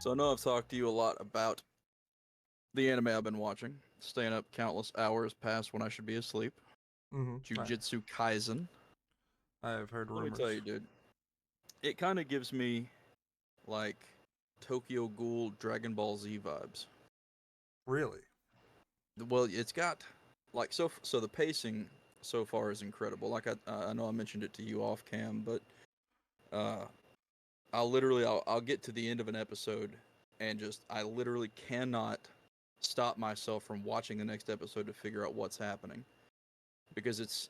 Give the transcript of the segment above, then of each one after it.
So I know I've talked to you a lot about the anime I've been watching, staying up countless hours past when I should be asleep. I Jujutsu Kaisen. I have heard Let me tell rumors. you, dude, it kind of gives me like Tokyo Ghoul Dragon Ball Z vibes. Really? Well, it's got like so the pacing so far is incredible. Like I know I mentioned it to you off cam, but uh I'll get to the end of an episode and just I literally cannot stop myself from watching the next episode to figure out what's happening because it's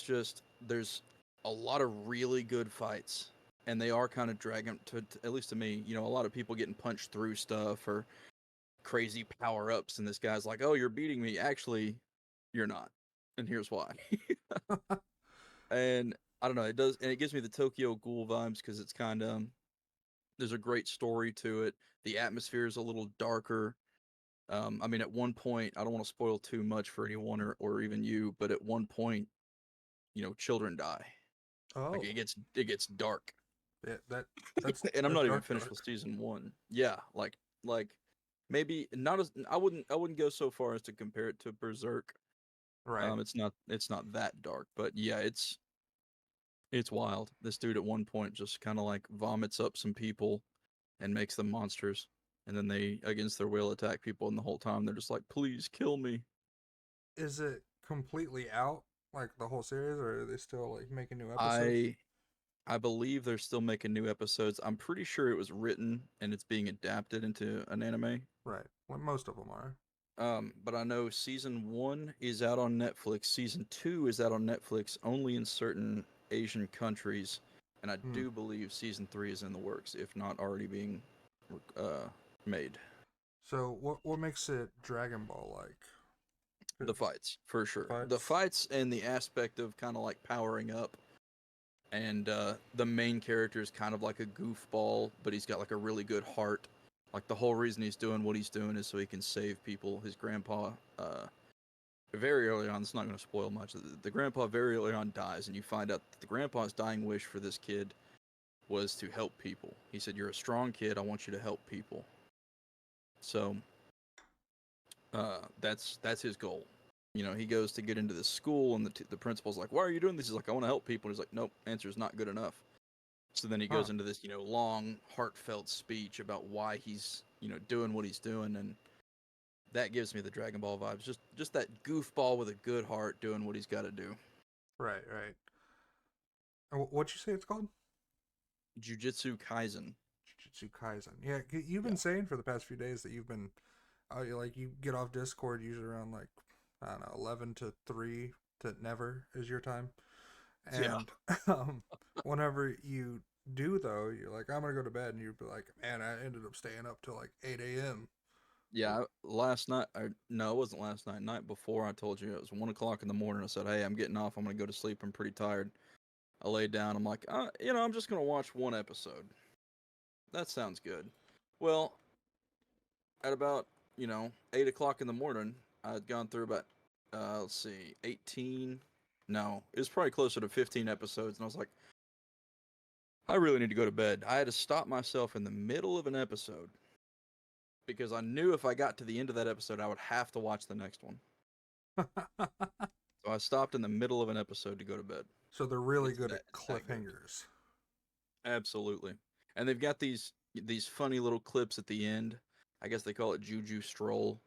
just there's a lot of really good fights and they are kind of dragging to at least to me, a lot of people getting punched through stuff or crazy power-ups and this guy's like, "Oh, you're beating me." Actually, you're not. And here's why. And I don't know, it does and it gives me the Tokyo Ghoul vibes cuz it's kind of there's a great story to it. The atmosphere is a little darker. I mean, at one point, I don't want to spoil too much for anyone or even you, but at one point, children die. Like Oh, it gets dark, yeah, that's and I'm that's not even dark, finished with dark. season one. Yeah, like maybe not as I wouldn't go so far as to compare it to Berserk. Right. It's not that dark, but yeah, it's wild. This dude at one point just kind of like vomits up some people and makes them monsters. And then they, against their will, attack people, and the whole time they're just like, "Please kill me." Is it completely out, like the whole series, or are they still like making new episodes? I I believe they're still making new episodes. I'm pretty sure it was written and it's being adapted into an anime. Right. Well, most of them are. But I know season one is out on Netflix. Season two is out on Netflix only in certain Asian countries, and I Hmm. do believe season three is in the works, if not already being uh, made. So what makes it Dragon Ball like? The The fights, for sure. The fights. fights and the aspect of kind of like powering up. And the main character is kind of like a goofball, but he's got like a really good heart. Like the whole reason he's doing what he's doing is so he can save people. His grandpa, very early on, it's not going to spoil much. The grandpa very early on dies, and you find out that the grandpa's dying wish for this kid was to help people. He said, "You're a strong kid. I want you to help people." So that's his goal. He goes to get into this school, and the principal's like, "Why are you doing this?" He's like, "I want to help people." And he's like, "Nope, answer's not good enough." So then he Huh. goes into this, long, heartfelt speech about why he's, doing what he's doing, and that gives me the Dragon Ball vibes. Just that goofball with a good heart doing what he's got to do. Right. Right. And what'd you say it's called? Jujutsu Kaisen. Jujutsu Kaisen. Yeah, you've been Yeah. saying for the past few days that you've been, you get off Discord usually around like I don't know 11 to 3 to never is your time, Yeah. and whenever you do though, you're like I'm gonna go to bed, and you'd be like, man, I ended up staying up till like 8 a.m. Yeah, last night, no, it wasn't last night. Night before, I told you it was 1 o'clock in the morning. I said, "Hey, I'm getting off. I'm gonna go to sleep. I'm pretty tired." I laid down. I'm like, I'm just gonna watch one episode. That sounds good. Well, at about 8 o'clock in the morning, I had gone through about let's see, 18. No, it was probably closer to 15 episodes, and I was like, I really need to go to bed. I had to stop myself in the middle of an episode because I knew if I got to the end of that episode, I would have to watch the next one. So I stopped in the middle of an episode to go to bed. So they're really good at It's that good. cliffhangers. Absolutely. And they've got these funny little clips at the end. I guess they call it Juju Stroll,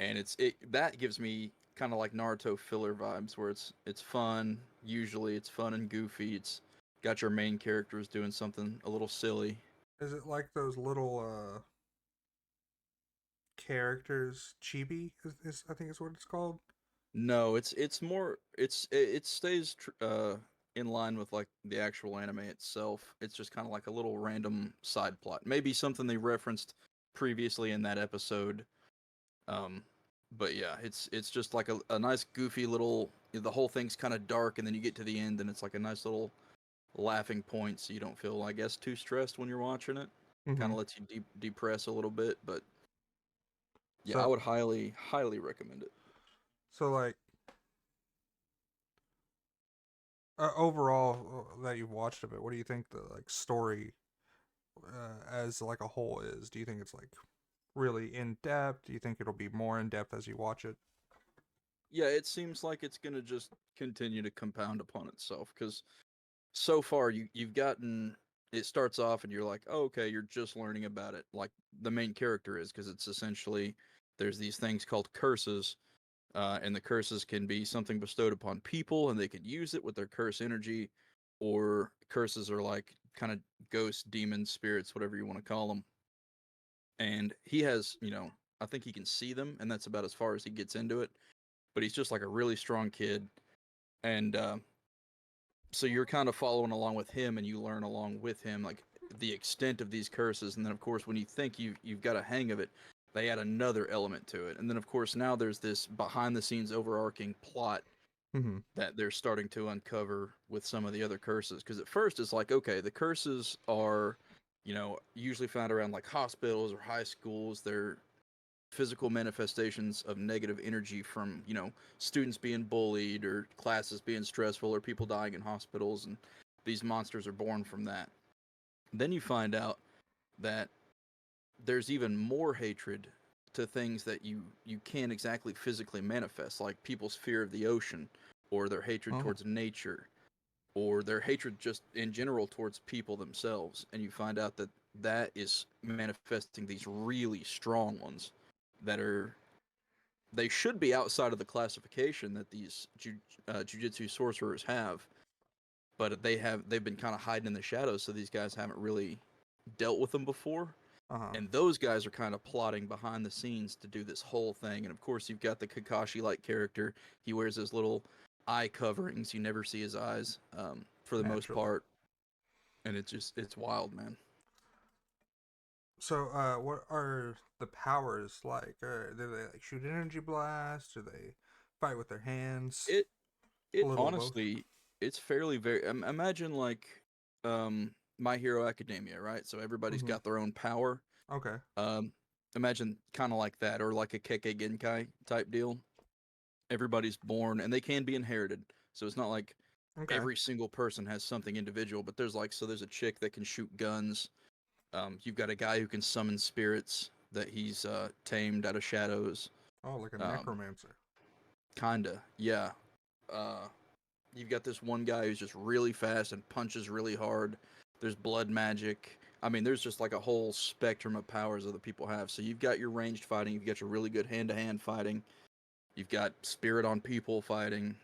and it that gives me kind of like Naruto filler vibes, where it's fun. Usually, it's fun and goofy. It's got your main characters doing something a little silly. Is it like those little characters? Chibi is I think is what it's called. No, it's more it stays in line with like the actual anime itself. It's just kind of like a little random side plot. Maybe something they referenced previously in that episode. Um, but yeah, it's just like a nice goofy little. The whole thing's kind of dark, and then you get to the end, and it's like a nice little laughing point, so you don't feel, I guess, too stressed when you're watching it. Kind Mm-hmm. of lets you depress a little bit, but yeah, I So would highly recommend it. like overall that you've watched of it, what do you think the like story as like a whole is? Do you think it's like really in depth? Do you think it'll be more in depth as you watch it? Yeah, it seems like it's gonna just continue to compound upon itself because so far you've gotten it starts off and you're like, oh, okay, you're just learning about it, like the main character is, because it's essentially there's these things called curses, and the curses can be something bestowed upon people, and they can use it with their curse energy, or curses are like kind of ghosts, demons, spirits, whatever you want to call them. And he has, I think he can see them, and that's about as far as he gets into it. But he's just like a really strong kid, and so you're kind of following along with him, and you learn along with him like the extent of these curses. And then of course when you think you've got a hang of it, they add another element to it. And then of course now there's this behind the scenes overarching plot Mm-hmm. that they're starting to uncover with some of the other curses. Because at first it's like, okay, the curses are, usually found around like hospitals or high schools. They're physical manifestations of negative energy from, students being bullied or classes being stressful or people dying in hospitals. And these monsters are born from that. Then you find out that there's even more hatred to things that you can't exactly physically manifest, like people's fear of the ocean, or their hatred Oh. towards nature, or their hatred just in general towards people themselves. And you find out that that is manifesting these really strong ones that are they should be outside of the classification that these jujitsu sorcerers have, but they've been kind of hiding in the shadows, so these guys haven't really dealt with them before. Uh-huh. And those guys are kind of plotting behind the scenes to do this whole thing. And of course, you've got the Kakashi like character. He wears his little eye coverings. You never see his eyes, for the most Naturally. part. And it's wild, man. So, what are the powers like? Do they like shoot energy blasts? Do they fight with their hands? It A it little of both. honestly, it's fairly very. Imagine like, My Hero Academia, right? So everybody's Mm-hmm. got their own power. Okay. Um, Imagine kind of like that, or like a Kekkei Genkai type deal. Everybody's born, and they can be inherited. So it's not like Okay. every single person has something individual, but there's a chick that can shoot guns. You've got a guy who can summon spirits that he's tamed out of shadows. Oh, like a Um, necromancer. Kinda, yeah. Uh, you've got this one guy who's just really fast and punches really hard. There's blood magic. I mean, there's just like a whole spectrum of powers that the people have. So you've got your ranged fighting, you've got your really good hand-to-hand fighting, you've got spirit on people fighting.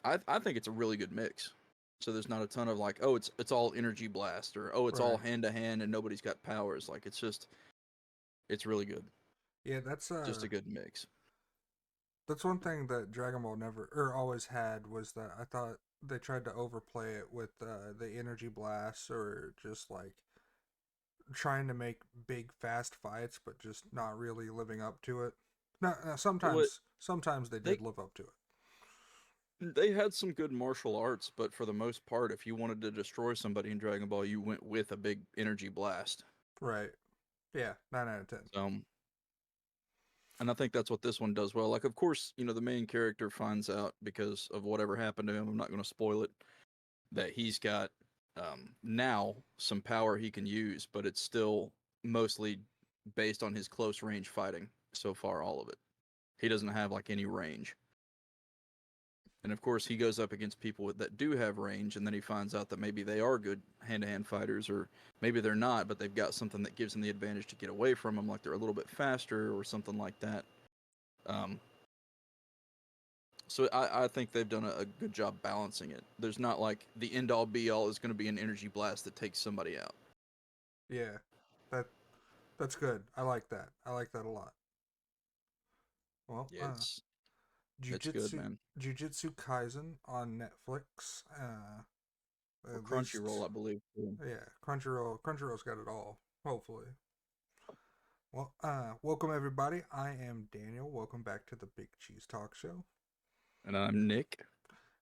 I think it's a really good mix. So there's not a ton of like, oh, it's all energy blast, or oh, it's all Right. hand to hand and nobody's got powers. Like it's really good. Yeah, Just a good mix. that's one thing that Dragon Ball never or always had was that I thought they tried to overplay it with the energy blasts or just like trying to make big fast fights, but just not really living up to it. No, What sometimes they they did live up to it. they had some good martial arts, but for the most part, if you wanted to destroy somebody in Dragon Ball, you went with a big energy blast. Right. Yeah, 9 out of 10. So, and I think that's what this one does well. Like, of course, the main character finds out because of whatever happened to him. I'm not going to spoil it, that he's got now some power he can use, but it's still mostly based on his close range fighting so far, all of it. He doesn't have like any range. And of course, he goes up against people that do have range, and then he finds out that maybe they are good hand to hand fighters, or maybe they're not, but they've got something that gives them the advantage to get away from them, like they're a little bit faster or something like that. Um, so I think they've done a good job balancing it. There's not like the end all be all is going to be an energy blast that takes somebody out. Yeah, that that's good. I like that. I like that a lot. Well, Yeah, it's good, Jujutsu man. Jujutsu Kaisen on Netflix. Or At Crunchyroll, least, I believe. Too. yeah, Crunchyroll's got it all. Hopefully. Well, welcome everybody. I am Daniel. Welcome back to the Big Cheese Talk Show. And I'm Nick.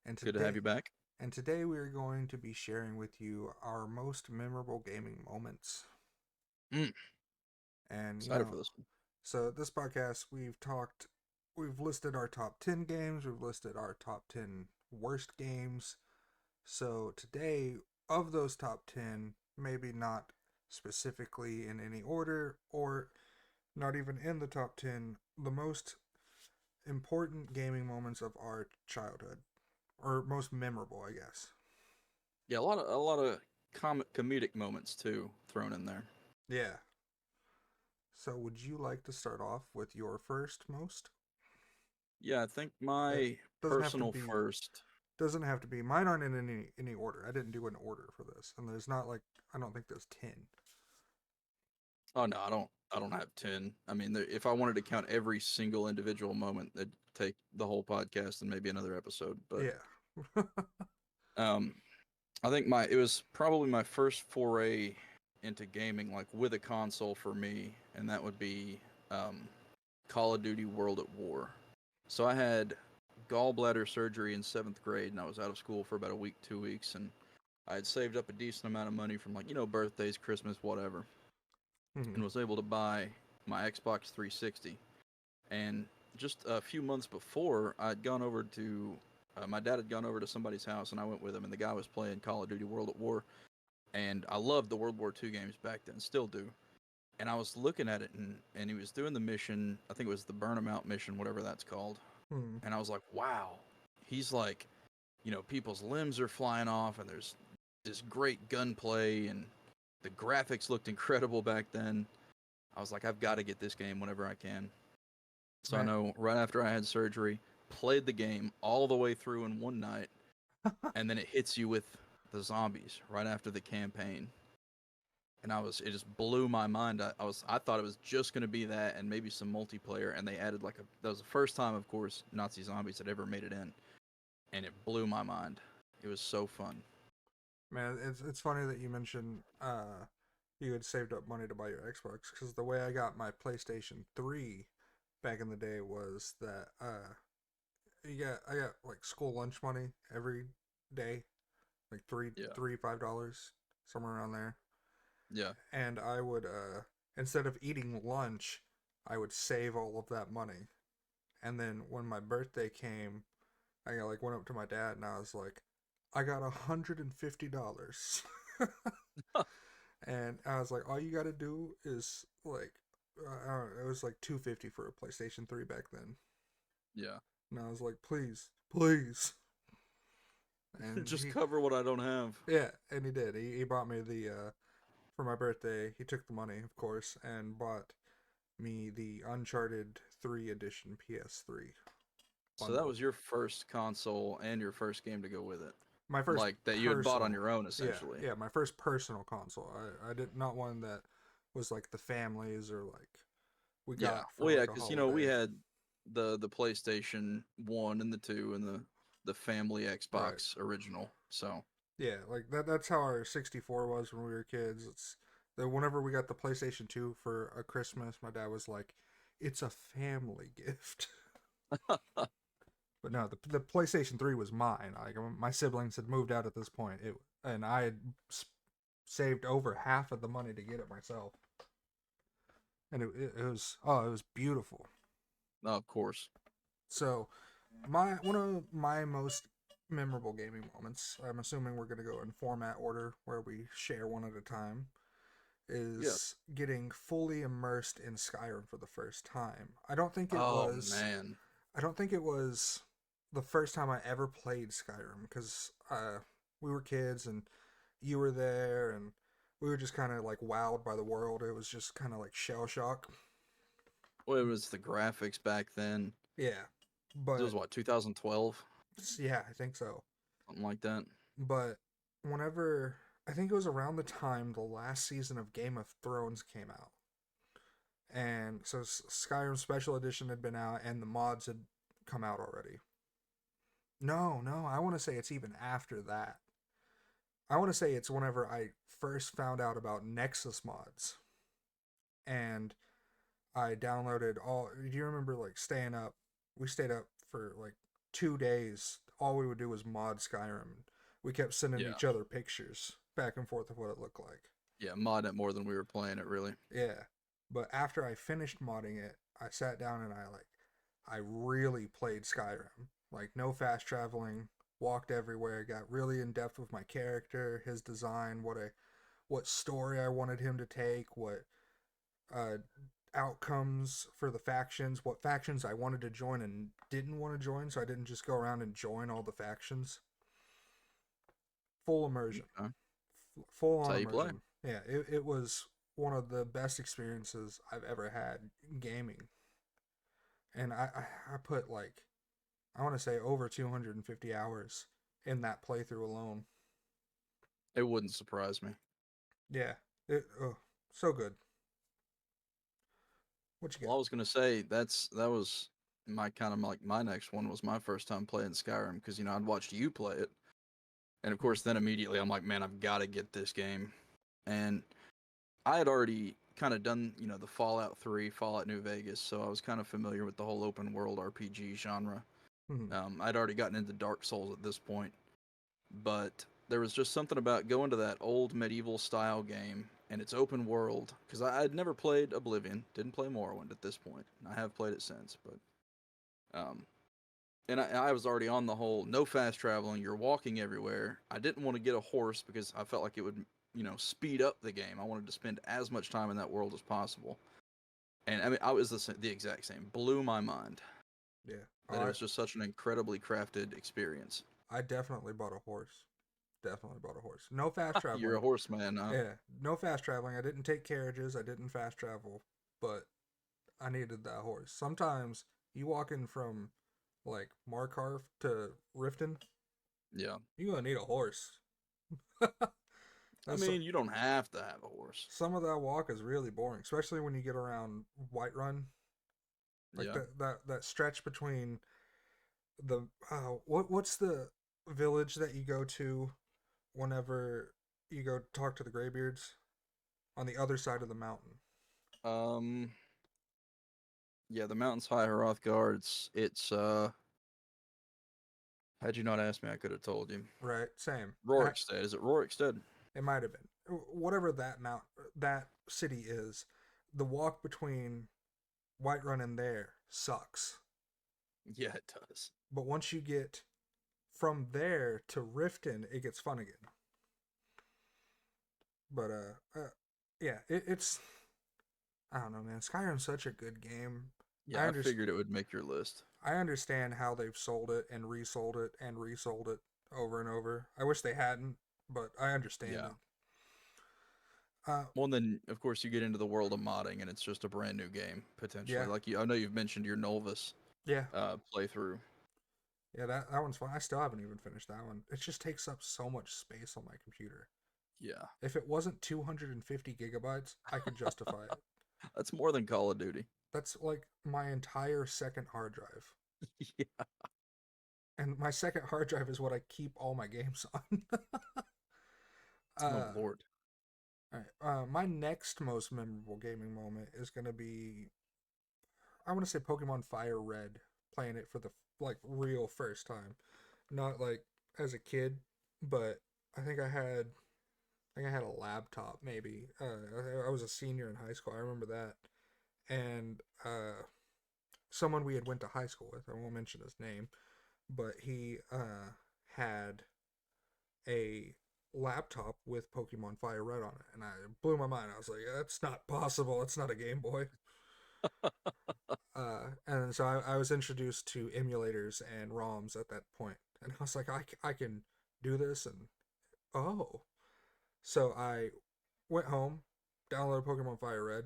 And Good to have today, you back. and today we are going to be sharing with you our most memorable gaming moments. Mm, And Excited for this one. so this podcast we've listed our top 10 games, we've listed our top 10 worst games. So today, of those top 10, maybe not specifically in any order or not even in the top 10, the most important gaming moments of our childhood, or most memorable, I guess. Yeah, a lot of comedic moments too thrown in there. Yeah. So, would you like to start off with your first most? Yeah, I think It my doesn't have to personal be. first. Doesn't have to be. Mine aren't in any order. I didn't do an order for this, and there's not like I don't think there's 10. Oh no, I don't have 10. I mean, if I wanted to count every single individual moment, it'd take the whole podcast and maybe another episode. But Yeah. um, I think my it was probably my first foray into gaming, like with a console for me, and that would be um, Call of Duty World at War. So I had gallbladder surgery in seventh grade, and I was out of school for about a week, 2 weeks, and I had saved up a decent amount of money from like birthdays, Christmas, whatever, Mhm. and was able to buy my Xbox 360. And just a few months before, I'd gone over to my dad had gone over to somebody's house, and I went with him, and the guy was playing Call of Duty World at War, and I loved the World War II games back then, still do. And I was looking at it, and he was doing the mission. I think it was the Burn 'em Out mission, whatever that's called. Mhm. And I was like, wow. He's like, people's limbs are flying off, and there's this great gunplay, and the graphics looked incredible back then. I was like, I've got to get this game whenever I can. So I Man. know right after I had surgery, played the game all the way through in one night, and then it hits you with the zombies right after the campaign. And it just blew my mind. I thought it was just going to be that and maybe some multiplayer, and they added that was the first time, of course, Nazi zombies had ever made it in, and it blew my mind. It was so fun. Man, it's funny that you mentioned you had saved up money to buy your Xbox, because the way I got my PlayStation 3 back in the day was that I got like school lunch money every day, like Yeah, $5 somewhere around there. yeah. And I would instead of eating lunch, I would save all of that money. And then when my birthday came, like went up to my dad and I was like, I got $150. And I was like, all you got to do is like, I don't know, it was like 250 for a PlayStation 3 back then. Yeah. And I was like, please, please. And Just cover what I don't have. yeah, and he did. He bought me for my birthday. He took the money, of course, and bought me the Uncharted 3 edition PS3 So that bundle. was your first console and your first game to go with it, My first like that you had bought on personal, your own, yeah, essentially. yeah, my first personal console. I did not one that was like the families or like we Yeah. got for Well, yeah, like a because we holiday. had the PlayStation 1 and the 2 and the family Right. Xbox original. So Yeah, like that's how our 64 was when we were kids. It's that whenever we got the PlayStation 2 for a Christmas, my dad was like, "It's a family gift." But no, the PlayStation 3 was mine. Like my siblings had moved out at this point. And I had saved over half of the money to get it myself. And it was it was beautiful. of course. So, my one of my most memorable gaming moments, I'm assuming we're going to go in format order where we share one at a time, Yes. is getting fully immersed in Skyrim for the first time. I don't think it Oh was man. I don't think it was the first time I ever played Skyrim, because we were kids and you were there and we were just kind of like wowed by the world. It was just kind of like shell shock. Well, it was the graphics back then. Yeah, It was but what, 2012, yeah, I think so. something like that. But whenever I think it was around the time the last season of Game of Thrones came out, and so Skyrim Special Edition had been out and the mods had come out already. No, no, I want to say it's even after that. I want to say it's whenever I first found out about Nexus mods, and I downloaded all. Do you remember like staying up? We stayed up for like 2 days. All we would do was mod Skyrim. We kept sending Yeah. each other pictures back and forth of what it looked like. Yeah, modding it more than we were playing it, really. Yeah, but after I finished modding it, I sat down and I really played Skyrim. Like no fast traveling, walked everywhere, got really in depth with my character, his design, what story I wanted him to take, what uh, outcomes for the factions, what factions I wanted to join and didn't want to join, so I didn't just go around and join all the factions. Full immersion, Okay. full That's how on you play. immersion. Yeah, it was one of the best experiences I've ever had gaming, and I put like I want to say over 250 hours in that playthrough alone. It wouldn't surprise me. Yeah, so good. What you Well, got? I was gonna say that was my kind of like my next one was my first time playing Skyrim because I'd watched you play it, and of Mhm. course then immediately I'm like, man, I've got to get this game, and I had already kind of done the Fallout 3, Fallout New Vegas, so I was kind of familiar with the whole open world RPG genre. Mhm. I'd already gotten into Dark Souls at this point, but there was just something about going to that old medieval style game and it's open world because I'd never played Oblivion, didn't play Morrowind at this point. I have played it since, but um, and I was already on the whole no fast traveling. You're walking everywhere. I didn't want to get a horse because I felt like it would speed up the game. I wanted to spend as much time in that world as possible. And I mean, I was the exact same. Blew my mind Yeah. that it was just such an incredibly crafted experience. I definitely bought a horse. Definitely bought a horse. No fast You're a traveling. horseman, huh? Yeah, no fast traveling. I didn't take carriages. I didn't fast travel, but I needed that horse. Sometimes you walking from like Markarth to Riften, Yeah. you're gonna need a horse. I That's mean, you don't have to have a horse. some of that walk is really boring, especially when you get around Whiterun. Like Yeah. that stretch between the what's the village that you go to whenever you go talk to the Greybeards on the other side of the mountain. Um. Yeah, the Mountains High Hrothgar. It's. Had you not asked me, I could have told you. Right, same. Rorikstead. Is it Rorikstead? It might have been whatever that city is. The walk between Whiterun and there sucks, Yeah, it does. but once you get from there to Riften, it gets fun again. But yeah, it's I don't know, man. Skyrim's such a good game. I Yeah, I understand. figured it would make your list. I understand how they've sold it and resold it and resold it over and over. I wish they hadn't, but I understand Yeah. it. Uh, Well, then of course you get into the world of modding, and it's just a brand new game potentially. yeah, Like I know you've mentioned your Novus yeah, playthrough. yeah. That one's fun. I still haven't even finished that one. It just takes up so much space on my computer. Yeah, If it wasn't 250 gigabytes, I could justify it. that's more than Call of Duty. That's like my entire second hard drive. Yeah. And my second hard drive is what I keep all my games on. Oh uh, Lord. all right. My next most memorable gaming moment is gonna be I want to say Pokemon Fire Red, playing it for the like real first time, not like as a kid, but I think I had a laptop maybe. I was a senior in high school. I remember that, and someone we had went to high school with. I won't mention his name, but he had a laptop with Pokemon Fire Red on it, and I blew my mind. I was like, "That's not possible. It's not a Game Boy." And so I was introduced to emulators and ROMs at that point, and I was like, I can do this, and oh, so I went home, downloaded Pokemon Fire Red,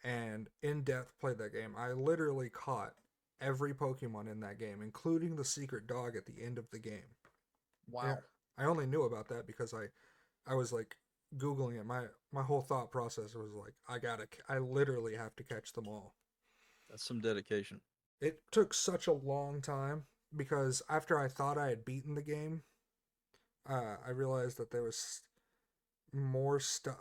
and in depth played that game. I literally caught every Pokemon in that game, including the secret dog at the end of the game. And Wow. I only knew about that because I was like googling it. My whole thought process was like, I literally have to catch them all. That's some dedication. It took such a long time because after I thought I had beaten the game, I realized that there was more stuff.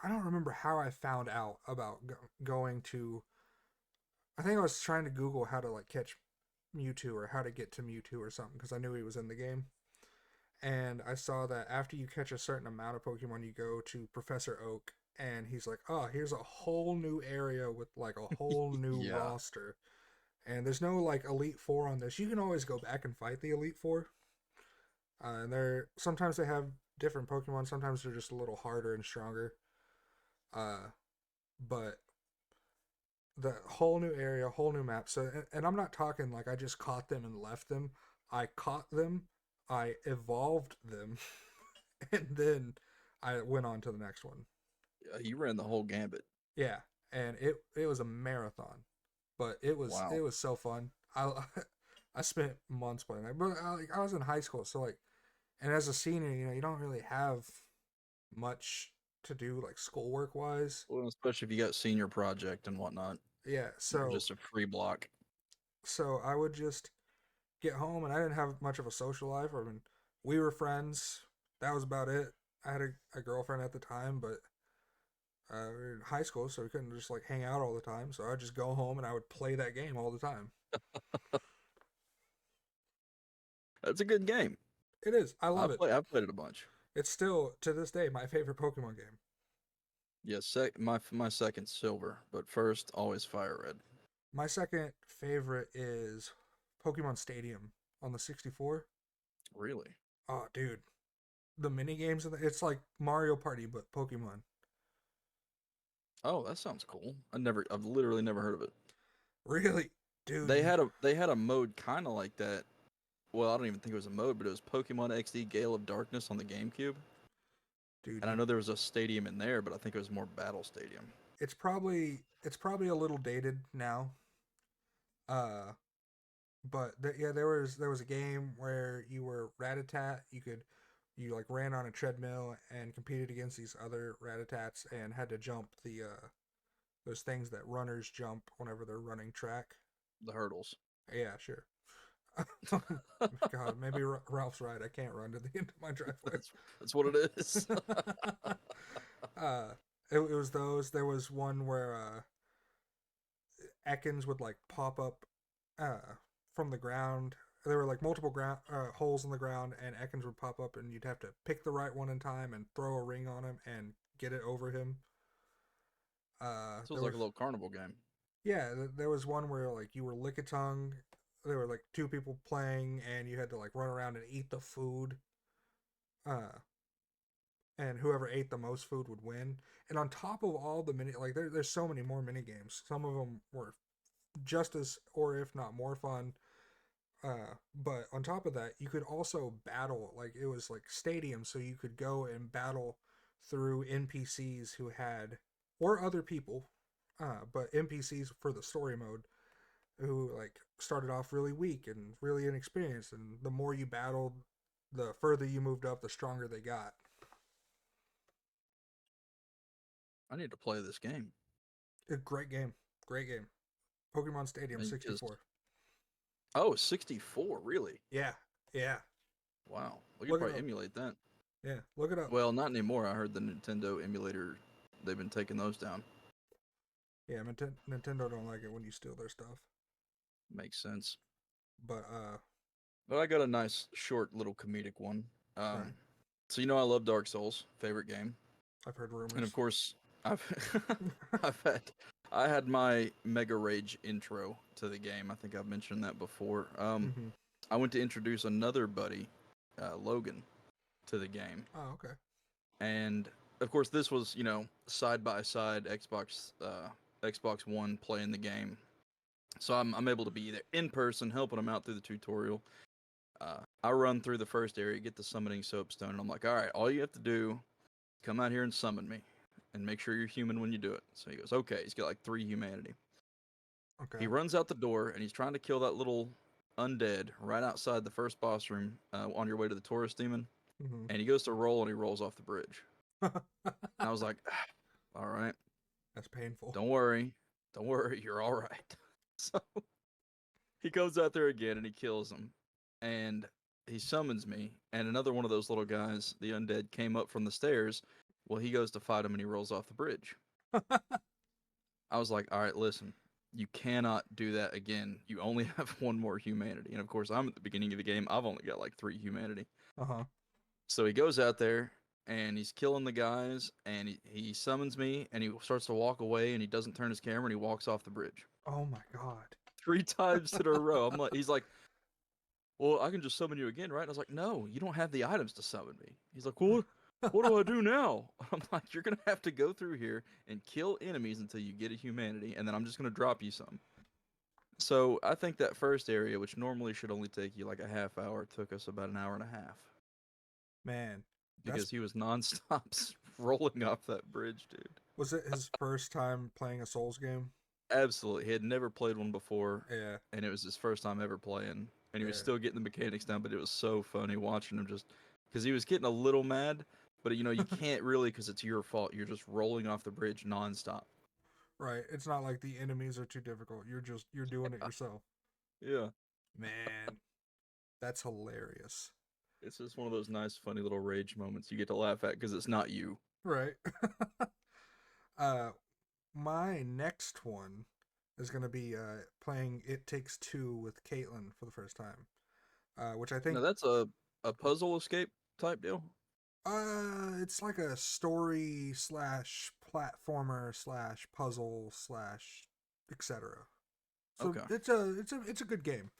I don't remember how I found out about going to. I think I was trying to Google how to like catch Mewtwo or how to get to Mewtwo or something because I knew he was in the game. And I saw that after you catch a certain amount of Pokemon, you go to Professor Oak, and he's like, "Oh, here's a whole new area with like a whole new Yeah. roster." And there's no like Elite Four on this. You can always go back and fight the Elite Four. And they're sometimes they have different Pokemon. Sometimes they're just a little harder and stronger. Uh, but the whole new area, whole new map. So, and I'm not talking like I just caught them and left them. I caught them, I evolved them, and then I went on to the next one. You ran the whole gambit. Yeah, and it was a marathon, but it Wow. was so fun. I I spent months playing it, but I was in high school, so like, and as a senior, you don't really have much to do like schoolwork wise. Well, especially if you got senior project and whatnot. Yeah, It was just a free block. so I would just get home, and I didn't have much of a social life. I mean, we were friends. That was about it. I had a girlfriend at the time, but we were in high school, so we couldn't just like hang out all the time. So I'd just go home and I would play that game all the time. That's a good game. It is. I love it. I've played it a bunch. It's still to this day my favorite Pokemon game. Yes, my second silver, but first always fire red. My second favorite is Pokemon Stadium on the 64. Really? Oh, dude, the mini games it's like Mario Party but Pokemon. Oh, that sounds cool. I've literally never heard of it. Really, dude, They had a mode kind of like that. Well, I don't even think it was a mode, but it was Pokemon XD Gale of Darkness on the GameCube. dude, And I know there was a stadium in there, but I think it was more Battle Stadium. it's probably a little dated now. Uh, but yeah, there was a game where you were Ratatat. You like ran on a treadmill and competed against these other Ratatats and had to jump the those things that runners jump whenever they're running track. The hurdles. Yeah, sure. God, maybe Ralph's right. I can't run to the end of my driveway. That's what it is. uh, it was those. There was one where Ekans would like pop up from the ground. There were like multiple ground holes in the ground, and Ekans would pop up, and you'd have to pick the right one in time and throw a ring on him and get it over him. This was There like was a little carnival game. Yeah, there was one where like you were Lickitung. There were like two people playing, and you had to like run around and eat the food. Uh, and whoever ate the most food would win. And on top of all the there's so many more mini games. Some of them were just as, or if not more fun. But on top of that, you could also battle. Like it was like stadium, so you could go and battle through NPCs who had, or other people, but NPCs for the story mode who like started off really weak and really inexperienced, and the more you battled, the further you moved up, the stronger they got. I need to play this game. A great game, great game. Pokemon Stadium Because 64. oh, 64, really? Yeah, yeah. Wow. We could Look it probably up. emulate that. Yeah, look it up. Well, not anymore. I heard the Nintendo emulator, they've been taking those down. Yeah, Nintendo don't like it when you steal their stuff. Makes sense. But But I got a nice short little comedic one. right, So you know I love Dark Souls, favorite game. I've heard And of rumors. course, I've I've had I had my Mega Rage intro to the game. I think I've mentioned that before. Mm-hmm. I went to introduce another buddy, Logan, to the game, Oh, okay. and of course this was side by side Xbox One playing the game. So I'm able to be there in person, helping him out through the tutorial. I run through the first area, get the summoning soapstone, and I'm like, all right, all you have to do, come out here and summon me, and make sure you're human when you do it. So he goes, okay. He's got like 3 humanity. He Okay. runs out the door, and he's trying to kill that little undead right outside the first boss room on your way to the Taurus demon. Mm-hmm. And he goes to roll, and he rolls off the bridge. And I was like, all right, That's painful. don't worry, you're all right. So he goes out there again, and he kills him. And he summons me, and another one of those little guys, the undead, came up from the stairs. Well, he goes to fight him, and he rolls off the bridge. I was like, all right, listen, you cannot do that again. You only have one more humanity. And of course, I'm at the beginning of the game. I've only got like 3 humanity. Uh-huh. So he goes out there and he's killing the guys, and he summons me, and he starts to walk away, and he doesn't turn his camera, and he walks off the bridge. Oh my god. 3 times in a row. He's like, well, I can just summon you again, right? And I was like, no, you don't have the items to summon me. He's like, well, what do I do now? I'm like, you're gonna have to go through here and kill enemies until you get a humanity, and then I'm just gonna drop you some. So I think that first area, which normally should only take you like a half hour, took us about an hour and a half Man, that's because he was nonstop rolling off that bridge, dude. was it his first time playing a Souls game? Absolutely, he had never played one before, Yeah, and it was his first time ever playing, and he was yeah. still getting the mechanics down. But it was so funny watching him just because he was getting a little mad, but you can't really because it's your fault. You're just rolling off the bridge nonstop. Right. It's not like the enemies are too difficult. You're doing it yourself. Yeah, Man, that's hilarious. it's just one of those nice, funny little rage moments you get to laugh at because it's not you. Right. uh my next one is going to be playing It Takes Two with Caitlin for the first time. Which I Now think that's a puzzle escape type deal. it's like a story slash platformer slash puzzle slash etc. So Okay. it's a good game.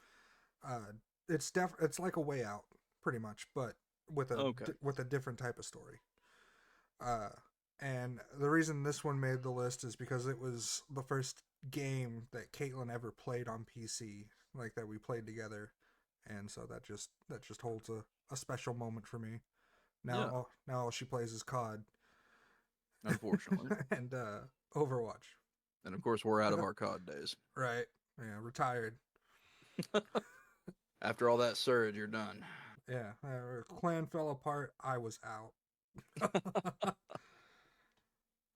Uh, it's like a Way Out pretty much, but Okay. with a different type of story. Uh, and the reason this one made the list is because it was the first game that Caitlin ever played on PC, like that we played together, and so that just holds a special moment for me. Yeah. Now all she plays is COD Unfortunately, and Overwatch. and of course we're out of our COD days. Right? Yeah, retired. After all that surge, you're done. Yeah, clan fell apart. I was out.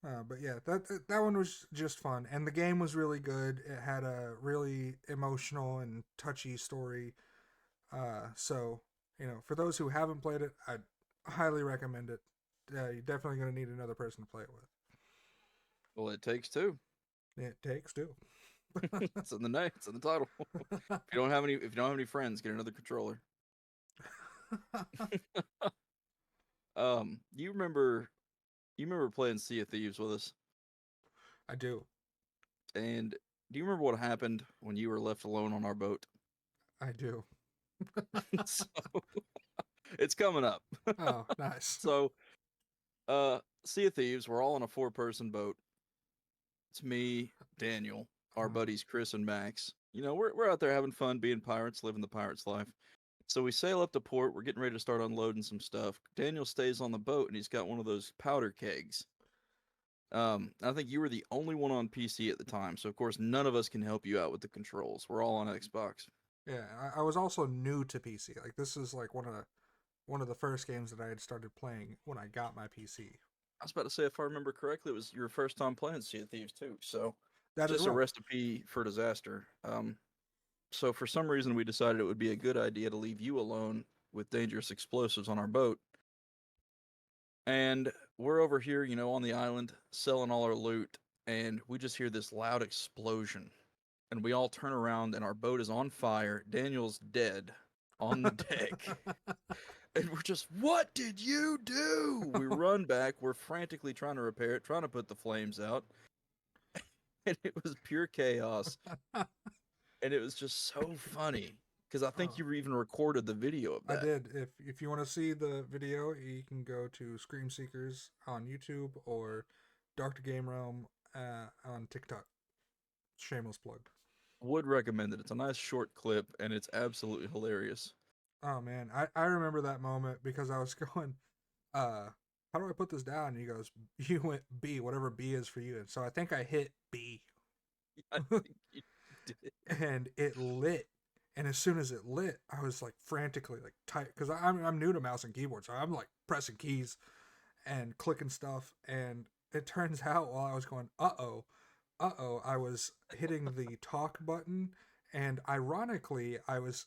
But yeah, that one was just fun, and the game was really good. It had a really emotional and touchy story. So for those who haven't played it, I highly recommend it. You're definitely gonna need another person to play it with. Well, it takes two. It takes two. It's in the name. It's in the title. If you don't have any friends, get another controller. You remember playing Sea of Thieves with us, I do. and do you remember what happened when you were left alone on our boat? I do. So it's coming up. Oh, nice. So, Sea of Thieves, we're all on a four-person boat. It's me, Daniel, our Oh, buddies Chris and Max. We're out there having fun, being pirates, living the pirate's life. So we sail up to port. We're getting ready to start unloading some stuff. Daniel stays on the boat, and he's got one of those powder kegs. I think you were the only one on PC at the time, so of course none of us can help you out with the controls. We're all on Xbox. yeah. I was also new to PC. Like this is like one of the first games that I had started playing when I got my PC. I was about to say, if I remember correctly, it was your first time playing Sea of Thieves too. So That as just a well. recipe for disaster. So for some reason we decided it would be a good idea to leave you alone with dangerous explosives on our boat. And we're over here, on the island, selling all our loot, and we just hear this loud explosion. And we all turn around, and our boat is on fire. Daniel's dead on the deck. And we're just, what did you do? We run back. We're frantically trying to repair it, trying to put the flames out. And it was pure chaos. And it was just so funny. Because I think Oh, you even recorded the video of I that. did. If you want to see the video, you can go to Scream Seekers on YouTube or Doctor Game Realm on TikTok. Shameless plug. Would recommend it. It's a nice short clip, and it's absolutely hilarious. Oh man, I remember that moment because I was going, how do I put this down? And he goes, you went B, whatever B is for you. And so I think I hit B, I think you did. and it lit. And as soon as it lit, I was like frantically like type because I'm new to mouse and keyboard, so I'm like pressing keys and clicking stuff. And it turns out while I was going, I was hitting the talk button, and ironically, I was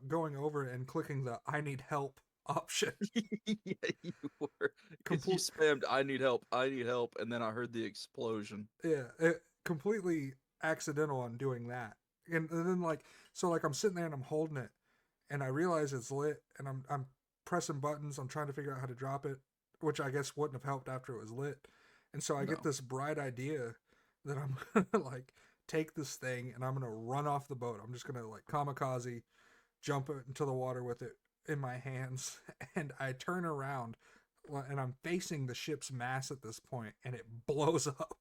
going over and clicking the I need help option. Yeah, you were. Because you Complete, spammed, I need help, and then I heard the explosion. yeah, completely accidental on doing that. And then like I'm sitting there and I'm holding it, and I realize it's lit, and I'm pressing buttons. I'm trying to figure out how to drop it, which I guess wouldn't have helped after it was lit. And so I get No. this bright idea that I'm gonna like take this thing and I'm gonna run off the boat. I'm just gonna like kamikaze, jump into the water with it in my hands, and I turn around, and I'm facing the ship's mast at this point, and it blows up.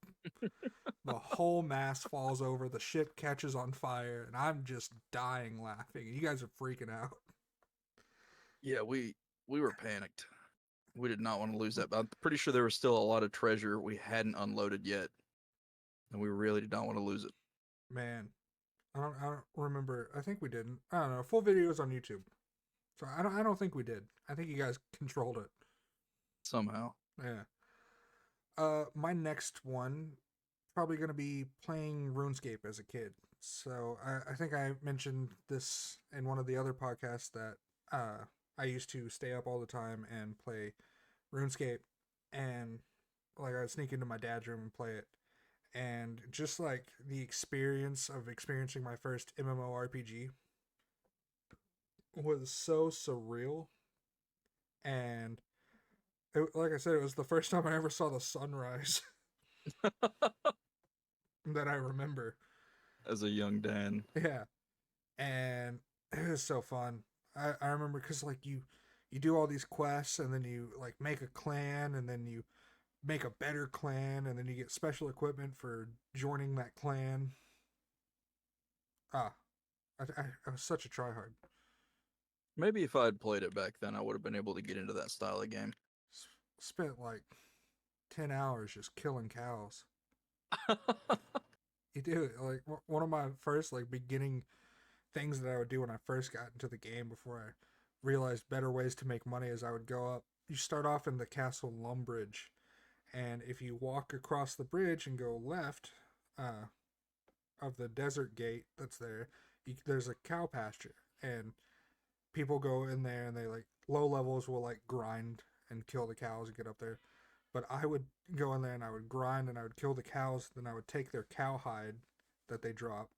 The whole mast falls over, the ship catches on fire, and I'm just dying laughing. You guys are freaking out. Yeah, we were panicked. We did not want to lose that. But I'm pretty sure there was still a lot of treasure we hadn't unloaded yet, and we really did not want to lose it. Man, I don't remember. I think we didn't. I don't know. Full video is on YouTube. So I don't think we did. I think you guys controlled it. Somehow. Yeah. My next one probably gonna be playing RuneScape as a kid. So I think I mentioned this in one of the other podcasts that I used to stay up all the time and play RuneScape, and like I'd sneak into my dad's room and play it. And just like the experience of experiencing my first MMORPG was so surreal. And like I said, it was the first time I ever saw the sunrise that I remember. As a young Dan. Yeah. And it was so fun. I remember because like you do all these quests, and then you like make a clan, and then you make a better clan, and then you get special equipment for joining that clan. Ah, I was such a tryhard. Maybe if I had played it back then, I would have been able to get into that style of game. Spent like 10 hours just killing cows. You do it like one of my first like beginning things that I would do when I first got into the game before I realized better ways to make money is I would go up. You start off in the Castle Lumbridge, and if you walk across the bridge and go left uh, of the desert gate that's there, there's a cow pasture, and people go in there and they like low levels will like grind and kill the cows and get up there. But I would go in there and I would grind and I would kill the cows. Then I would take their cowhide that they drop,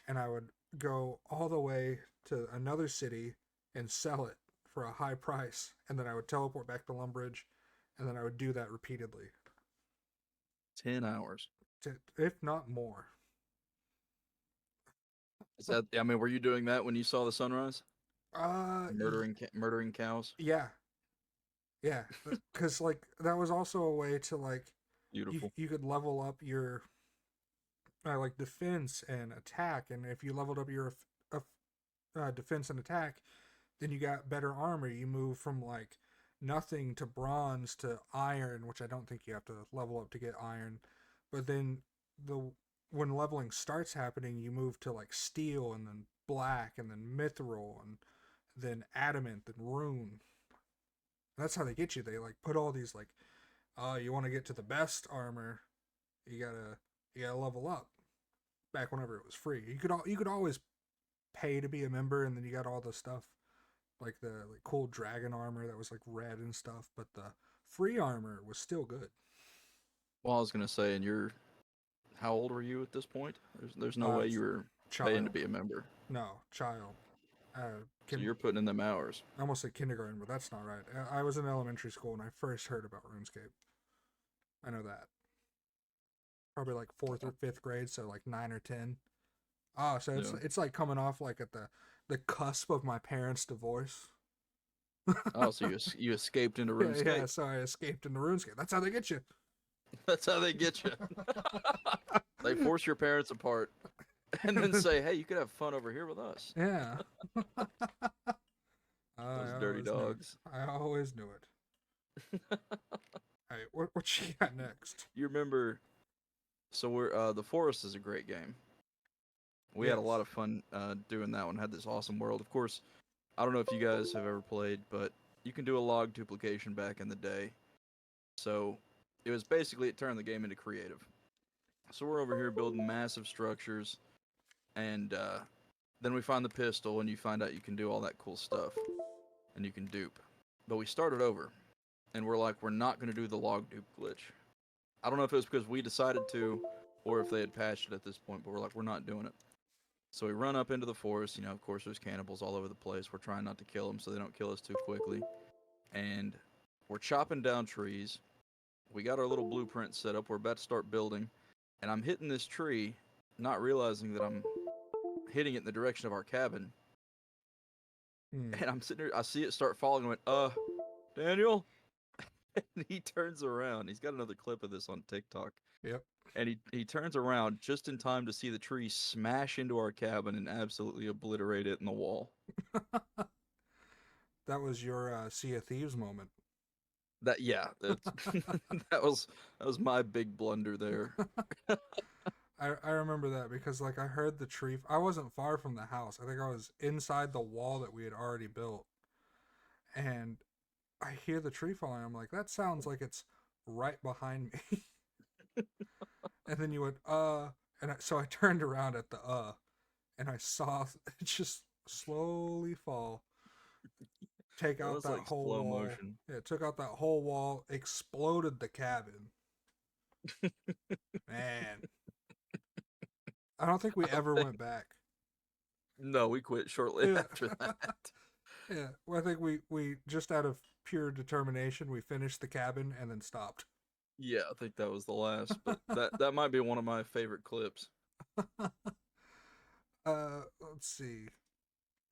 and I would go all the way to another city and sell it for a high price. And then I would teleport back to Lumbridge, and then I would do that repeatedly, 10 hours. if not more. Is that? I mean, were you doing that when you saw the sunrise? Uh, Murdering cows. yeah, yeah, because like that was also a way to like Beautiful. you could level up your like defense and attack, and if you leveled up your defense and attack, then you got better armor. You move from like nothing to bronze to iron, which I don't think you have to level up to get iron. But then the when leveling starts happening, you move to like steel, and then black, and then mithril, and then adamant, and rune. And that's how they get you. They like put all these like, you want to get to the best armor, you gotta level up. Back whenever it was free, you could always pay to be a member, and then you got all the stuff like the like cool dragon armor that was like red and stuff. But the free armor was still good. Well, I was gonna say, and you're, how old were you at this point? There's no Uh, way you were paying to child, be a member. no child. So you're putting in them hours. I almost said kindergarten, but that's not right. I was in elementary school when I first heard about RuneScape. I know that. Probably like fourth or fifth grade, so like 9 or 10. Oh, so Yeah. it's like coming off like at the cusp of my parents' divorce. Oh, so you escaped into Yeah, RuneScape. yeah. So I escaped into RuneScape. That's how they get you. That's how they get you. They force your parents apart, and then say, "Hey, you could have fun over here with us." Yeah. Those dirty Knew it. dogs. I always knew it. All right, what you got next? You remember? So we're the Forest is a great game. We had a lot Yes. of fun doing that one. Had this awesome world. Of course, I don't know if you guys have ever played, but you can do a log duplication back in the day. So it was basically it turned the game into creative. So we're over here building massive structures, and then we find the pistol, and you find out you can do all that cool stuff, and you can dupe. But we started over, and we're like, we're not going to do the log dupe glitch. I don't know if it was because we decided to, or if they had patched it at this point, but we're like, we're not doing it. So we run up into the forest. You know, of course, there's cannibals all over the place. We're trying not to kill them so they don't kill us too quickly. And we're chopping down trees. We got our little blueprint set up. We're about to start building. And I'm hitting this tree, not realizing that I'm hitting it in the direction of our cabin. Hmm. and I'm sitting there. I see it start falling. I went, Daniel. And he turns around. He's got another clip of this on TikTok. Yep. And he turns around just in time to see the tree smash into our cabin and absolutely obliterate it in the wall. That was your Sea of Thieves moment. That yeah, that's that was my big blunder there. I remember that because like I heard the tree. I wasn't far from the house. I think I was inside the wall that we had already built, and I hear the tree falling. I'm like, that sounds like it's right behind me. And then you went, so I turned around at the and I saw it just slowly fall, take It out was that like whole slow wall. motion. Yeah, it took out that whole wall, exploded the cabin. Man, I don't think we I ever think went back. no, we quit shortly Yeah. after that. Yeah, well, I think we just out of pure determination we finished the cabin and then stopped. Yeah, I think that was the last, but that might be one of my favorite clips. Let's see.